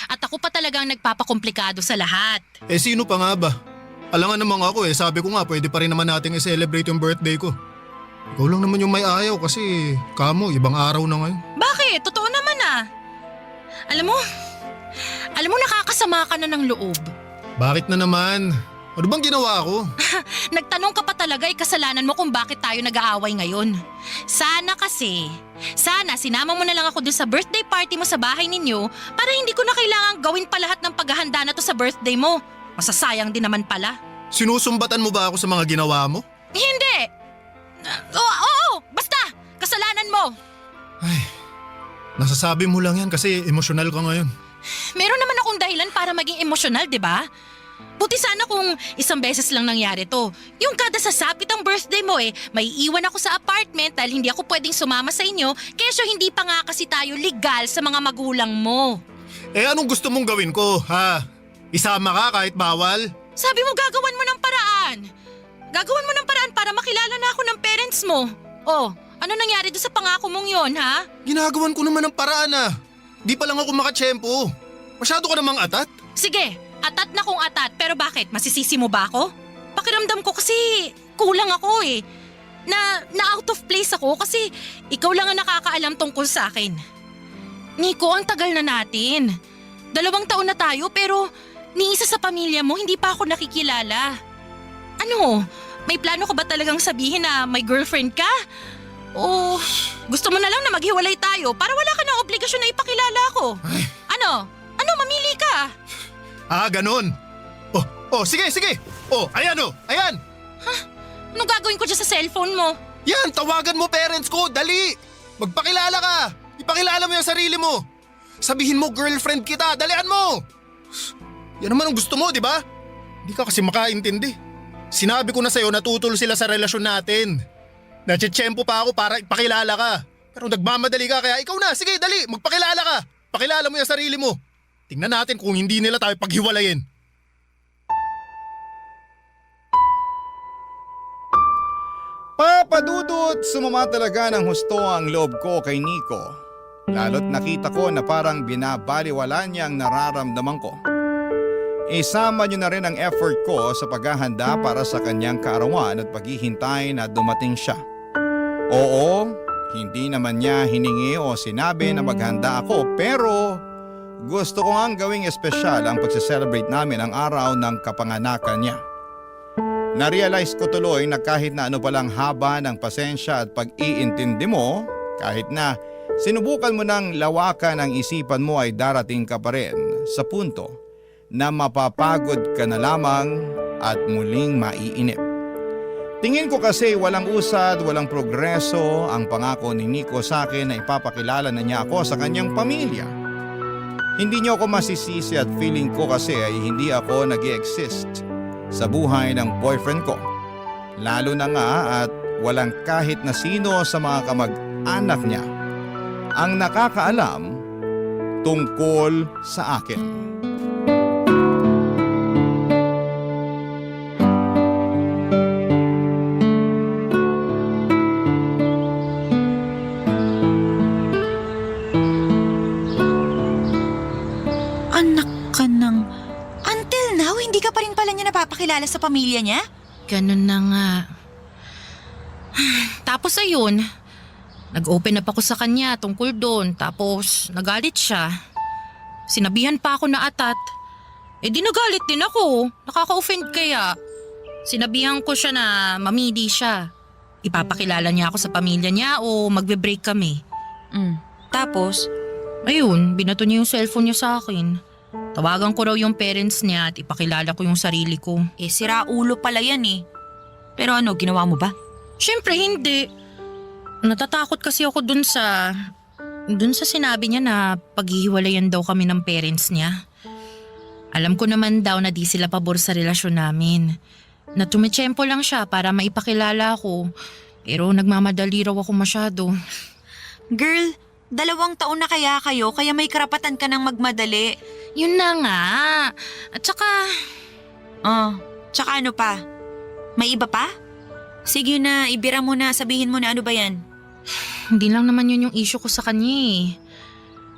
At ako pa talagang nagpapakomplikado sa lahat. Eh sino pa nga ba? Alangan naman ako eh. Sabi ko nga pwede pa rin naman nating i-celebrate yung birthday ko. Ikaw lang naman yung may ayaw kasi kamo, ibang araw na ngayon. Bakit? Totoo naman ah. Alam mo nakakasama ka na ng loob. Bakit na naman? Ano bang ginawa ko? Nagtanong ka pa talaga, kasalanan mo kung bakit tayo nag-aaway ngayon. Sana sinama mo na lang ako dun sa birthday party mo sa bahay ninyo para hindi ko na kailangang gawin pa lahat ng paghahanda na to sa birthday mo. Masasayang din naman pala. Sinusumbatan mo ba ako sa mga ginawa mo? Hindi! Oo, basta! Kasalanan mo! Ay, nasasabi mo lang yan kasi emosyonal ka ngayon. Meron naman akong dahilan para maging emosyonal, di ba? Buti sana kung isang beses lang nangyari to. Yung kada sasapit ang birthday mo may iwan ako sa apartment dahil hindi ako pwedeng sumama sa inyo kesyo hindi pa nga kasi tayo legal sa mga magulang mo. Eh anong gusto mong gawin ko, ha? Isama ka kahit bawal? Sabi mo gagawan mo ng paraan. Gagawan mo ng paraan para makilala na ako ng parents mo. Oh, ano nangyari doon sa pangako mong yon, ha? Ginagawan ko naman ng paraan Di pa lang ako makatsyempo. Masyado ka namang atat. Sige, atat na kung atat. Pero bakit? Masisisi mo ba ako? Pakiramdam ko kasi kulang ako Na out of place ako kasi ikaw lang ang nakakaalam tungkol sa akin. Nico, ang tagal na natin. 2 taon na tayo pero ni isa sa pamilya mo hindi pa ako nakikilala. Ano? May plano ka ba talagang sabihin na may girlfriend ka? O gusto mo na lang na maghiwalay tayo para wala ka ng obligasyon na ipakilala ako? Ay. Ano? Mamili ka. Ganun. Sige. Ayan. Anong gagawin ko dyan sa cellphone mo? Yan, tawagan mo parents ko, dali. Magpakilala ka. Ipakilala mo yung sarili mo. Sabihin mo girlfriend kita, dalian mo. Yan naman ang gusto mo, di ba? Hindi ka kasi makaintindi. Sinabi ko na sa'yo natutol sila sa relasyon natin. Natsyempo pa ako para ipakilala ka. Pero nagmamadali ka kaya ikaw na, sige dali, magpakilala ka. Pakilala mo yung sarili mo. Tingnan natin kung hindi nila tayo paghiwalayin. Papadudot, sumama talaga ng husto ang loob ko kay Nico. Lalo't nakita ko na parang binabaliwala niya ang nararamdaman ko. Isama niyo na rin ang effort ko sa paghahanda para sa kanyang kaarawan at paghihintay na dumating siya. Oo, hindi naman niya hiningi o sinabi na maghanda ako pero gusto ko ngang gawing espesyal ang pagse-celebrate namin ang araw ng kapanganakan niya. Na-realize ko tuloy na kahit na ano palang haba ng pasensya at pag-iintindi mo, kahit na sinubukan mo ng lawakan ang isipan mo ay darating ka pa rin sa punto na mapapagod ka na lamang at muling maiinip. Tingin ko kasi walang usad, walang progreso ang pangako ni Nico sa akin na ipapakilala na niya ako sa kanyang pamilya. Hindi niyo ako masisisi at feeling ko kasi ay hindi ako nag-i-exist sa buhay ng boyfriend ko. Lalo na nga at walang kahit na sino sa mga kamag-anak niya ang nakakaalam tungkol sa akin. Anak ka ng... Until now, hindi ka pa rin pala niya napapakilala sa pamilya niya? Ganun na nga. Tapos ayun, nag-open up ako sa kanya tungkol doon. Tapos nagalit siya. Sinabihan pa ako na atat. Eh di nagalit din ako. Nakaka-offend kaya. Sinabihan ko siya na mamili siya. Ipapakilala niya ako sa pamilya niya o magbe-break kami. Tapos, Ayun, binato niya yung cellphone niya sa akin. Tawagan ko raw yung parents niya at ipakilala ko yung sarili ko. sira ulo pala yan eh. Pero ano, ginawa mo ba? Siyempre hindi. Natatakot kasi ako dun sa sinabi niya na paghihiwalayan daw kami ng parents niya. Alam ko naman daw na di sila pabor sa relasyon namin. Na tumitsyempo lang siya para maipakilala ako. Pero nagmamadali raw ako masyado. Girl, 2 taon na kaya kayo, kaya may karapatan ka ng magmadali. Yun na nga. At saka, Tsaka ano pa? May iba pa? Sige na, ibira mo na, sabihin mo na ano ba yan? hindi lang naman yun yung issue ko sa kanya eh.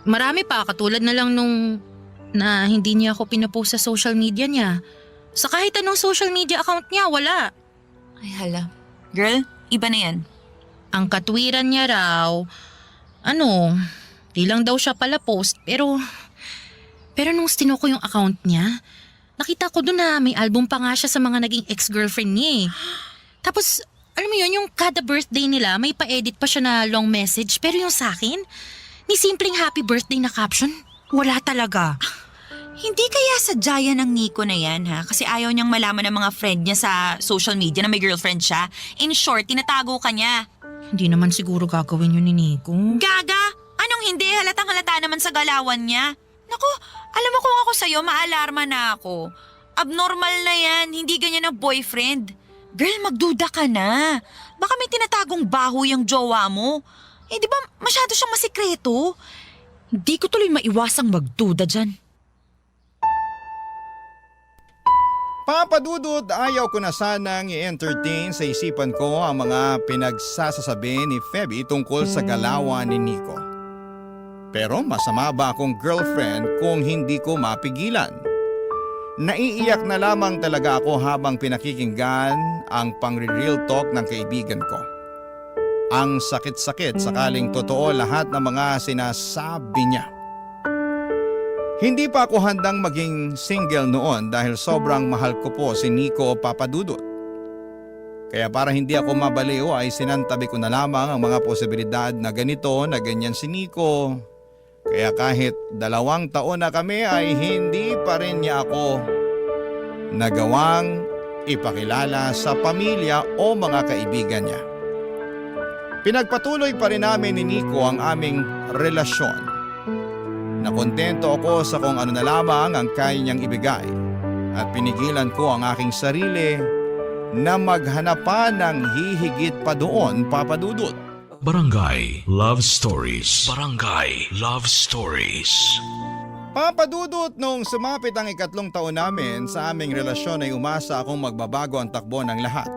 Marami pa, katulad na lang nung na hindi niya ako pinapost sa social media niya. Sa kahit anong social media account niya, wala. Ay hala. Girl, iba na yan. Ang katwiran niya raw, di lang daw siya pala post pero nung stino ko yung account niya, nakita ko doon na may album pa nga siya sa mga naging ex-girlfriend niya eh. Tapos, alam mo yun, yung kada birthday nila, may pa-edit pa siya na long message. Pero yung sa akin, ni simpleng happy birthday na caption, wala talaga. Hindi kaya sadya yan ng Nico na yan ha? Kasi ayaw niyang malaman ng mga friend niya sa social media na may girlfriend siya. In short, tinatago ka niya. Hindi naman siguro gagawin yun ni Nico. Gaga! Anong hindi? Halatang halata naman sa galawan niya. Naku, alam mo kung ako sa'yo, maalarma na ako. Abnormal na yan, hindi ganyan ang boyfriend. Girl, magduda ka na. Baka may tinatagong baho yung jowa mo. Eh di ba masyado siyang masikreto? Hindi ko tuloy maiwasang magduda dyan. Papadudot, ayaw ko na sanang i-entertain sa isipan ko ang mga pinagsasasabi ni Feby tungkol sa galawan ni Nico. Pero masama ba akong girlfriend kung hindi ko mapigilan? Naiiyak na lamang talaga ako habang pinakikinggan ang pangre-real talk ng kaibigan ko. Ang sakit-sakit sakaling totoo lahat ng mga sinasabi niya. Hindi pa ako handang maging single noon dahil sobrang mahal ko po si Nico Papadudot. Kaya para hindi ako mabaliw ay sinantabi ko na lamang ang mga posibilidad na ganito na ganyan si Nico. Kaya kahit 2 taon na kami ay hindi pa rin niya ako nagawang ipakilala sa pamilya o mga kaibigan niya. Pinagpatuloy pa rin namin ni Nico ang aming relasyon. Nakontento ako sa kung ano na lamang ang kaya niyang ibigay at pinigilan ko ang aking sarili na maghanap pa ng hihigit pa doon, Papadudot. Barangay Love Stories. Barangay Love Stories. Papadudot, nung sumapit ang 3 taon namin sa aming relasyon ay umasa akong magbabago ang takbo ng lahat.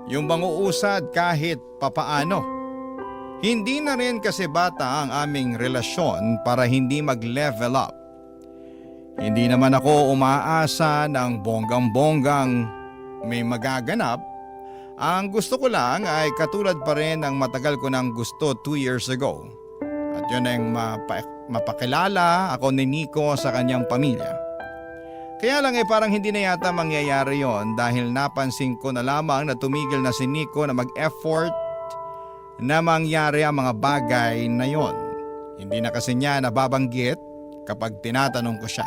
Yung banguusad kahit papaano. Hindi na rin kasi bata ang aming relasyon para hindi mag-level up. Hindi naman ako umaasa ng bonggang-bonggang may magaganap. Ang gusto ko lang ay katulad pa rin ng matagal ko nang gusto 2 years ago. At yun ang mapakilala ako ni Nico sa kanyang pamilya. Kaya lang parang hindi na yata mangyayari yon dahil napansin ko na lamang na tumigil na si Nico na mag-effort na mangyari ang mga bagay na yon. Hindi na kasi niya nababanggit kapag tinatanong ko siya.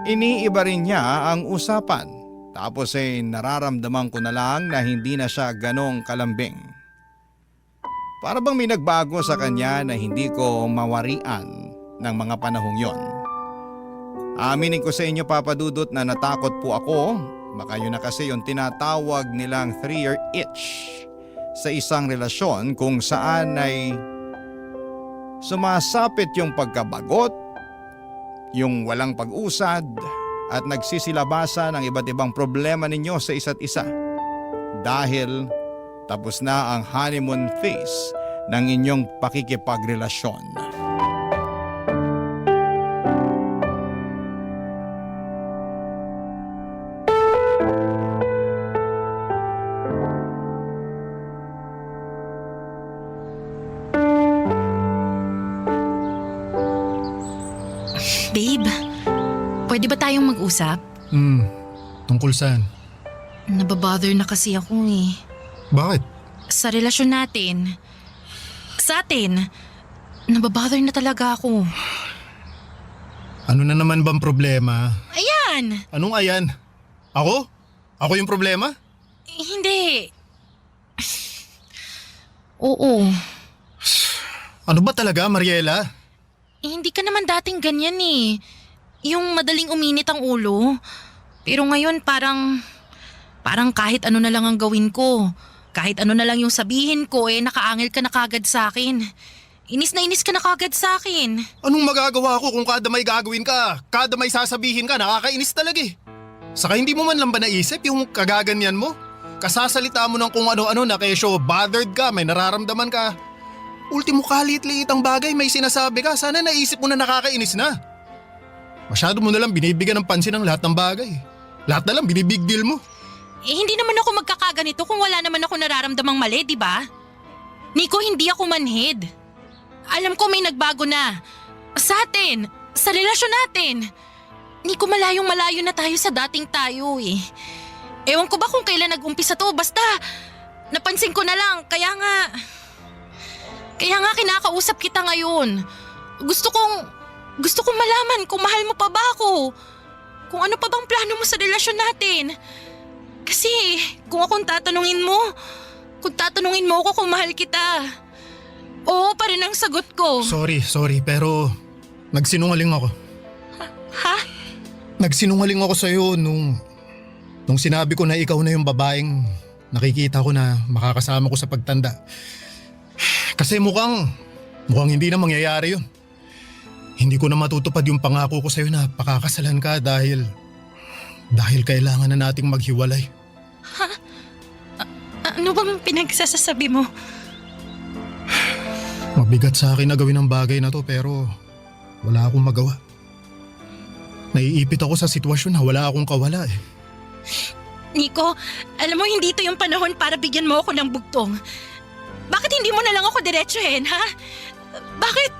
Iniiba rin niya ang usapan. Tapos nararamdaman ko na lang na hindi na siya ganong kalambing. Para bang may nagbago sa kanya na hindi ko mawarian ng mga panahong yon. Aminin ko sa inyo, Papa Dudut, na natakot po ako. Baka yun na kasi yung tinatawag nilang 3-year itch sa isang relasyon kung saan ay sumasapit yung pagkabagot, yung walang pag-usad at nagsisilabasa ng iba't ibang problema ninyo sa isa't isa. Dahil tapos na ang honeymoon phase ng inyong pakikipagrelasyon. Babe, pwede ba tayong mag-usap? Tungkol saan? Nababother na kasi ako eh. Bakit? Sa relasyon natin. Sa atin. Nababother na talaga ako. Ano na naman bang problema? Ayan! Anong ayan? Ako? Ako yung problema? Hindi. Oo. Ano ba talaga, Mariela? Hindi ka naman dating ganyan eh. Yung madaling uminit ang ulo. Pero ngayon parang kahit ano na lang ang gawin ko. Kahit ano na lang yung sabihin ko nakaangil ka na kagad sa akin. Inis na inis ka na kagad sa akin. Anong magagawa ko kung kada may gagawin ka, kada may sasabihin ka, nakakainis talaga eh. Saka hindi mo man lang ba naisip yung kagaganyan mo? Kasasalita mo ng kung ano-ano na kesyo bothered ka, may nararamdaman ka. Ultimo kalit-liit ang bagay, may sinasabi ka, sana naisip mo na nakakainis na. Masyado mo na lang binibigyan ng pansin ang lahat ng bagay. Lahat na lang binibig deal mo. Hindi naman ako magkakaganito kung wala naman ako nararamdamang mali, di ba? Nico, hindi ako manhid. Alam ko may nagbago na. Sa atin, sa relasyon natin. Nico, malayong-malayo na tayo sa dating tayo eh. Ewan ko ba kung kailan nag-umpisa to, basta napansin ko na lang, kaya nga kinakausap kita ngayon. Gusto kong malaman kung mahal mo pa ba ako. Kung ano pa bang plano mo sa relasyon natin. Kasi kung tatanungin mo ako kung mahal kita. Oo pa rin ang sagot ko. Sorry, pero nagsinungaling ako. Ha? Nagsinungaling ako sa'yo nung sinabi ko na ikaw na yung babaeng nakikita ko na makakasama ko sa pagtanda. Kasi mukhang hindi na mangyayari yun. Hindi ko na matutupad yung pangako ko sa'yo na pakakasalan ka dahil kailangan na nating maghiwalay. Ha? Ano bang pinagsasasabi mo? Mabigat sa akin na gawin ang bagay na to pero wala akong magawa. Naiipit ako sa sitwasyon na wala akong kawala eh. Nico, alam mo hindi ito yung panahon para bigyan mo ako ng bugtong. Bakit hindi mo na lang ako diretsuhin, ha? Bakit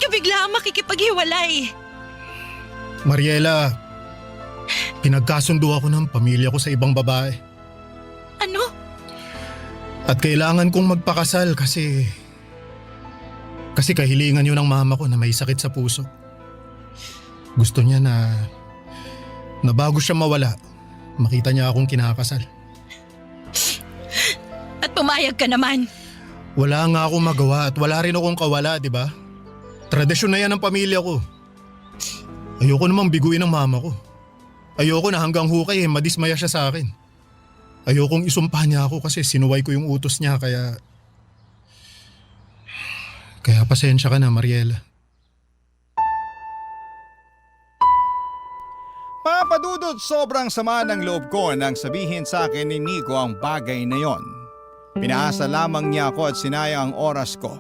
ka bigla makikipaghiwalay? Mariela, pinagkasundo ako ng pamilya ko sa ibang babae. Ano? At kailangan kong magpakasal kasi kahilingan yun ng mama ko na may sakit sa puso. Gusto niya na bago siya mawala, makita niya akong kinakasal. At pumayag ka naman. Wala nga akong magawa at wala rin akong kawala, di ba? Tradisyon na yan ng pamilya ko. Ayoko namang biguin ng mama ko. Ayoko na hanggang hukay madismaya siya sa akin. Ayokong isumpa niya ako kasi sinuway ko yung utos niya kaya pasensya ka na, Mariela. Papadudot, sobrang sama ng loob ko nang sabihin sa akin ni Nico ang bagay na yon. Pinaasa lamang niya ako at sinayang ang oras ko.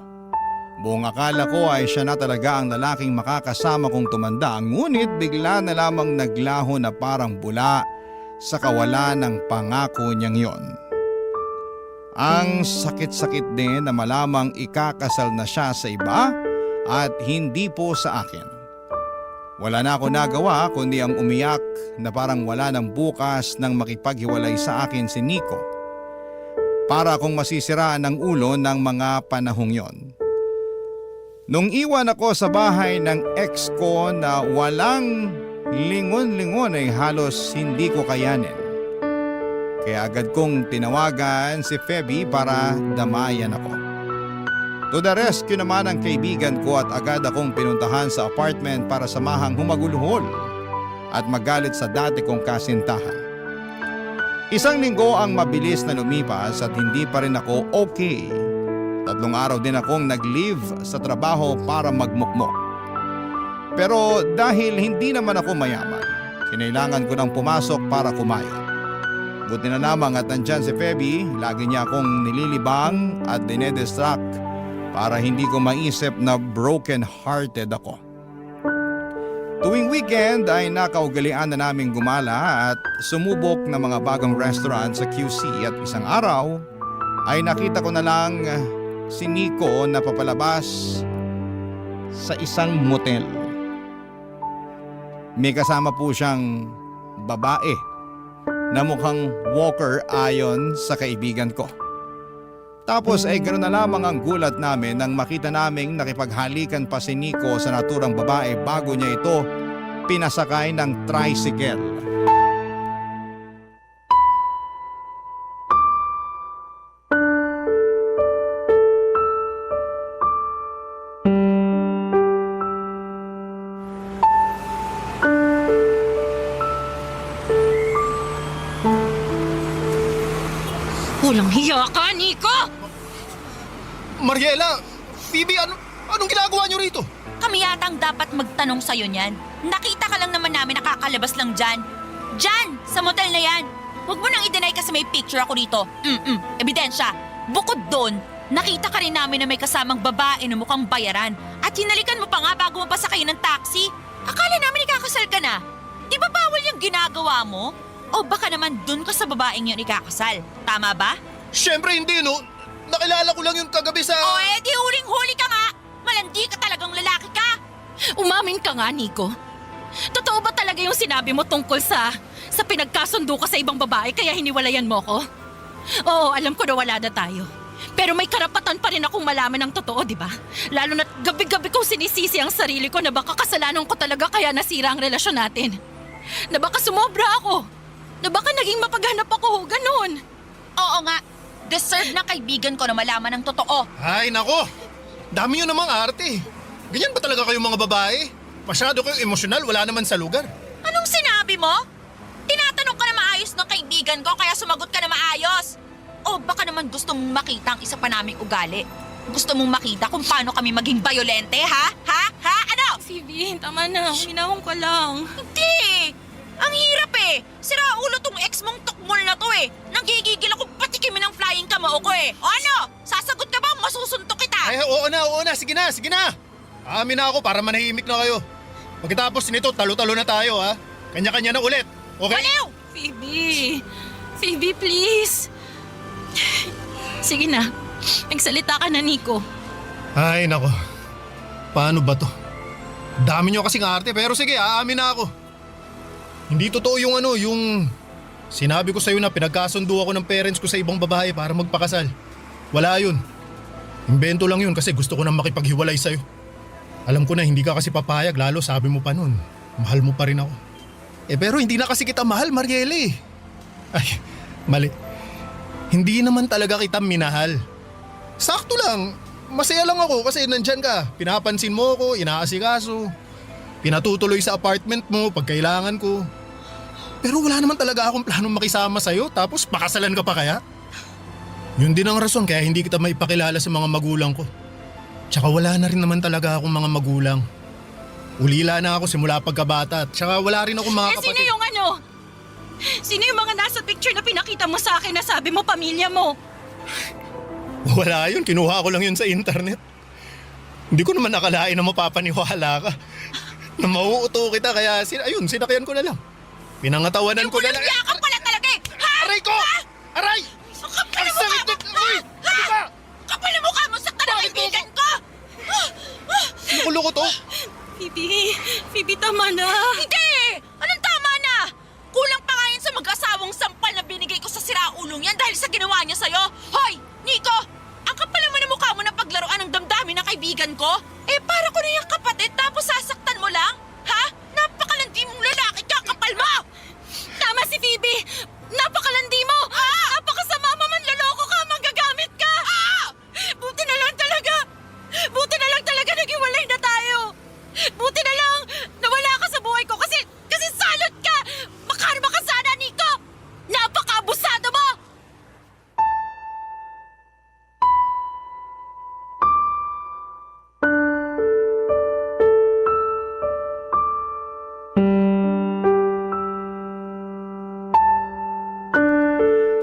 Buong akala ko ay siya na talaga ang lalaking makakasama kong tumanda, ngunit bigla na lamang naglaho na parang bula sa kawalan ng pangako niyang yon. Ang sakit-sakit din na malamang ikakasal na siya sa iba at hindi po sa akin. Wala na ako nagawa kundi ang umiyak na parang wala ng bukas nang makipaghiwalay sa akin si Nico. Para akong masisiraan ng ulo ng mga panahong yon. Nung iwan ako sa bahay ng ex ko na walang lingon-lingon ay halos hindi ko kayanin. Kaya agad kong tinawagan si Feby para damayan ako. To the rescue naman ang kaibigan ko at agad akong pinuntahan sa apartment para samahang humagulhol at magalit sa dati kong kasintahan. Isang linggo ang mabilis na lumipas at hindi pa rin ako okay. 3 araw din akong nag-leave sa trabaho para magmukmok. Pero dahil hindi naman ako mayaman, kinailangan ko nang pumasok para kumain. Buti na lamang at nandyan si Feby, lagi niya akong nililibang at dinedistract para hindi ko maisip na broken-hearted ako. Tuwing weekend ay nakaugalian na naming gumala at sumubok ng mga bagong restaurant sa QC at isang araw ay nakita ko na lang si Nico na papalabas sa isang motel. May kasama po siyang babae na mukhang walker ayon sa kaibigan ko. Tapos ay ganoon na lamang ang gulat namin nang makita naming nakipaghalikan pa si Nico sa naturang babae bago niya ito pinasakay ng tricycle. Walang hiya ka, Nico! Mariela! Phoebe, anong ginagawa niyo rito? Kami yatang dapat magtanong sa'yo niyan. Nakita ka lang naman namin nakakalabas lang dyan. Dyan! Sa motel na yan! Huwag mo nang i-deny kasi may picture ako dito. Ebidensya. Bukod doon, nakita ka rin namin na may kasamang babae na mukhang bayaran. At hinalikan mo pa nga bago mo pasakay ng taxi. Akala namin ikakasal ka na. Di ba bawal yung ginagawa mo? O baka naman dun ka sa babaeng yun ikakasal. Tama ba? Siyempre hindi, no? Nakilala ko lang yung kagabi sa... O di huling-huli ka nga! Malandi ka talagang lalaki ka! Umamin ka nga, Nico. Totoo ba talaga yung sinabi mo tungkol sa pinagkasundo ka sa ibang babae kaya hiniwalayan mo ko? Oo, alam ko na wala na tayo. Pero may karapatan pa rin akong malaman ng totoo, di ba? Lalo na't gabi-gabi kong sinisisi ang sarili ko na baka kasalanan ko talaga kaya nasira ang relasyon natin. Na baka sumobra ako. Na baka naging mapaghanap ako, ganun. Oo nga, deserve na kaibigan ko na malaman ng totoo. Ay, nako! Dami nyo namang arte. Ganyan ba talaga kayong mga babae? Masyado kayong emosyonal, wala naman sa lugar. Anong sinabi mo? Tinatanong ka na maayos ng kaibigan ko kaya sumagot ka na maayos. O baka naman gusto mong makita ang isa pa naming ugali. Gusto mong makita kung paano kami maging bayolente, ha? Ha? Ha? Ano? Phoebe, tama na. Minahong ka lang. Hindi! Ang hirap eh! Sira ulo tong ex mong tukmol na to eh! Nanggigigil ako patikimin ng flying kamao ko eh! O ano? Sasagot ka ba? Masusuntok kita! Ay, oo na. Sige na. Amin na ako para manahimik na kayo. Pagkatapos nito, talo-talo na tayo, ha? Kanya-kanya na ulit, okay? Baliw! Phoebe, please. Sige na. Magsalita ka na, Nico. Ay, nako. Paano ba to? Dami nyo kasing arte, pero sige, aamin na ako. Hindi totoo yung sinabi ko sa'yo na pinagkasundo ako ng parents ko sa ibang babae para magpakasal. Wala yun. Imbento lang yun kasi gusto ko nang makipaghiwalay sa'yo. Alam ko na hindi ka kasi papayag, lalo sabi mo pa nun, mahal mo pa rin ako. Pero hindi na kasi kita mahal, Mariela eh. Ay, mali. Hindi naman talaga kita minahal. Sakto lang, masaya lang ako kasi nandyan ka. Pinapansin mo ako, inaasikaso. Pinatutuloy sa apartment mo pag kailangan ko. Pero wala naman talaga akong planong makisama sa'yo tapos pakasalan ka pa kaya? Yun din ang rason kaya hindi kita maipakilala sa mga magulang ko. Tsaka wala na rin naman talaga akong mga magulang. Ulila na ako simula pagkabata at tsaka wala rin akong mga kapatid. Sino yung ano? Sino yung mga nasa picture na pinakita mo sa akin na sabi mo pamilya mo? Wala yun, kinuha ko lang yun sa internet. Hindi ko naman nakalain na mapapaniwala ka. Na mauuto kita kaya sinakyan ko na lang. Pinangatawanan ko na lang. Yakap pala talaga eh! Ha? Aray ko! Ha? Aray! Kapal mo ka mo! Uy! Ha? Kapal mo ka mo! Sakta ng kaibigan ko! Loko-loko to? Phoebe, Tama na! Hindi! Anong tama na? Kulang pa nga yan sa mag-asawang sampal na binigay ko sa siraulong yan dahil sa ginawa niya sa'yo. Hoy! Nico! Ang kapal naman ng mukha mo na paglaruan ng damdamin ng kaibigan ko? Eh, para ko na yung kapatid tapos sasaktan mo lang? Ha? Napakalandi mong lalaki, kakapal mo! Tama si Phoebe! Napakalandi mo! Napakasama mo, manloloko ka, manggagamit ka! Buti na lang talaga naghiwalay na tayo! Buti na lang nawala ka sa buhay ko kasi salot ka! Makarma ka sana, Nico! Napaka-abusado mo!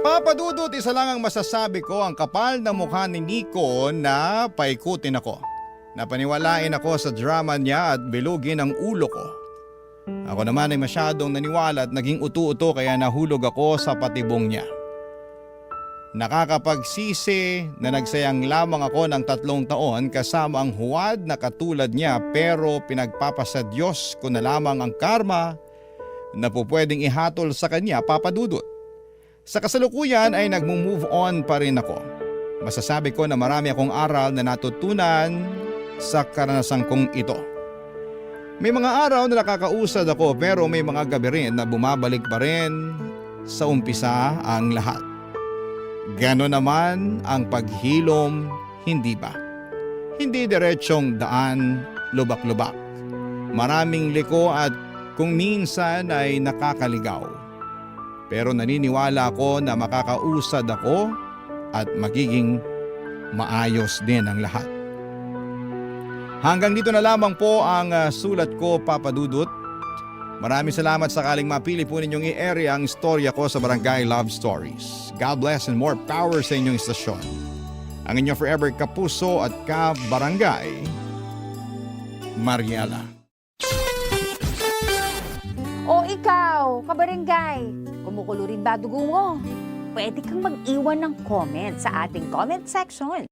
Papadudot, isa lang ang masasabi ko, ang kapal na mukha ni Nico na paikutin ako. Napaniwalain ako sa drama niya at bilugin ang ulo ko. Ako naman ay masyadong naniwala at naging utu-uto kaya nahulog ako sa patibong niya. Nakakapagsisi na nagsayang lamang ako ng 3 taon kasama ang huwad na katulad niya, pero pinagpapasa Diyos ko na lamang ang karma na pupwedeng ihatol sa kanya, Papadudot. Sa kasalukuyan ay nagmo-move on pa rin ako. Masasabi ko na marami akong aral na natutunan sa karanasan kong ito. May mga araw na nakakausad ako, pero may mga gabi rin na bumabalik pa rin sa umpisa ang lahat. Ganon naman ang paghilom, hindi ba? Hindi diretsyong daan, lubak-lubak. Maraming liko at kung minsan ay nakakaligaw. Pero naniniwala ako na makakausad ako at magiging maayos din ang lahat. Hanggang dito na lamang po ang sulat ko, Papadudot. Maraming salamat sakaling mapili po ninyong i-area ang istorya ko sa Barangay Love Stories. God bless and more power sa inyong istasyon. Ang inyong forever kapuso at ka-barangay, Mariela. O ikaw, kabarangay, kumukulo rin ba dugo mo? Pwede kang mag-iwan ng comment sa ating comment section.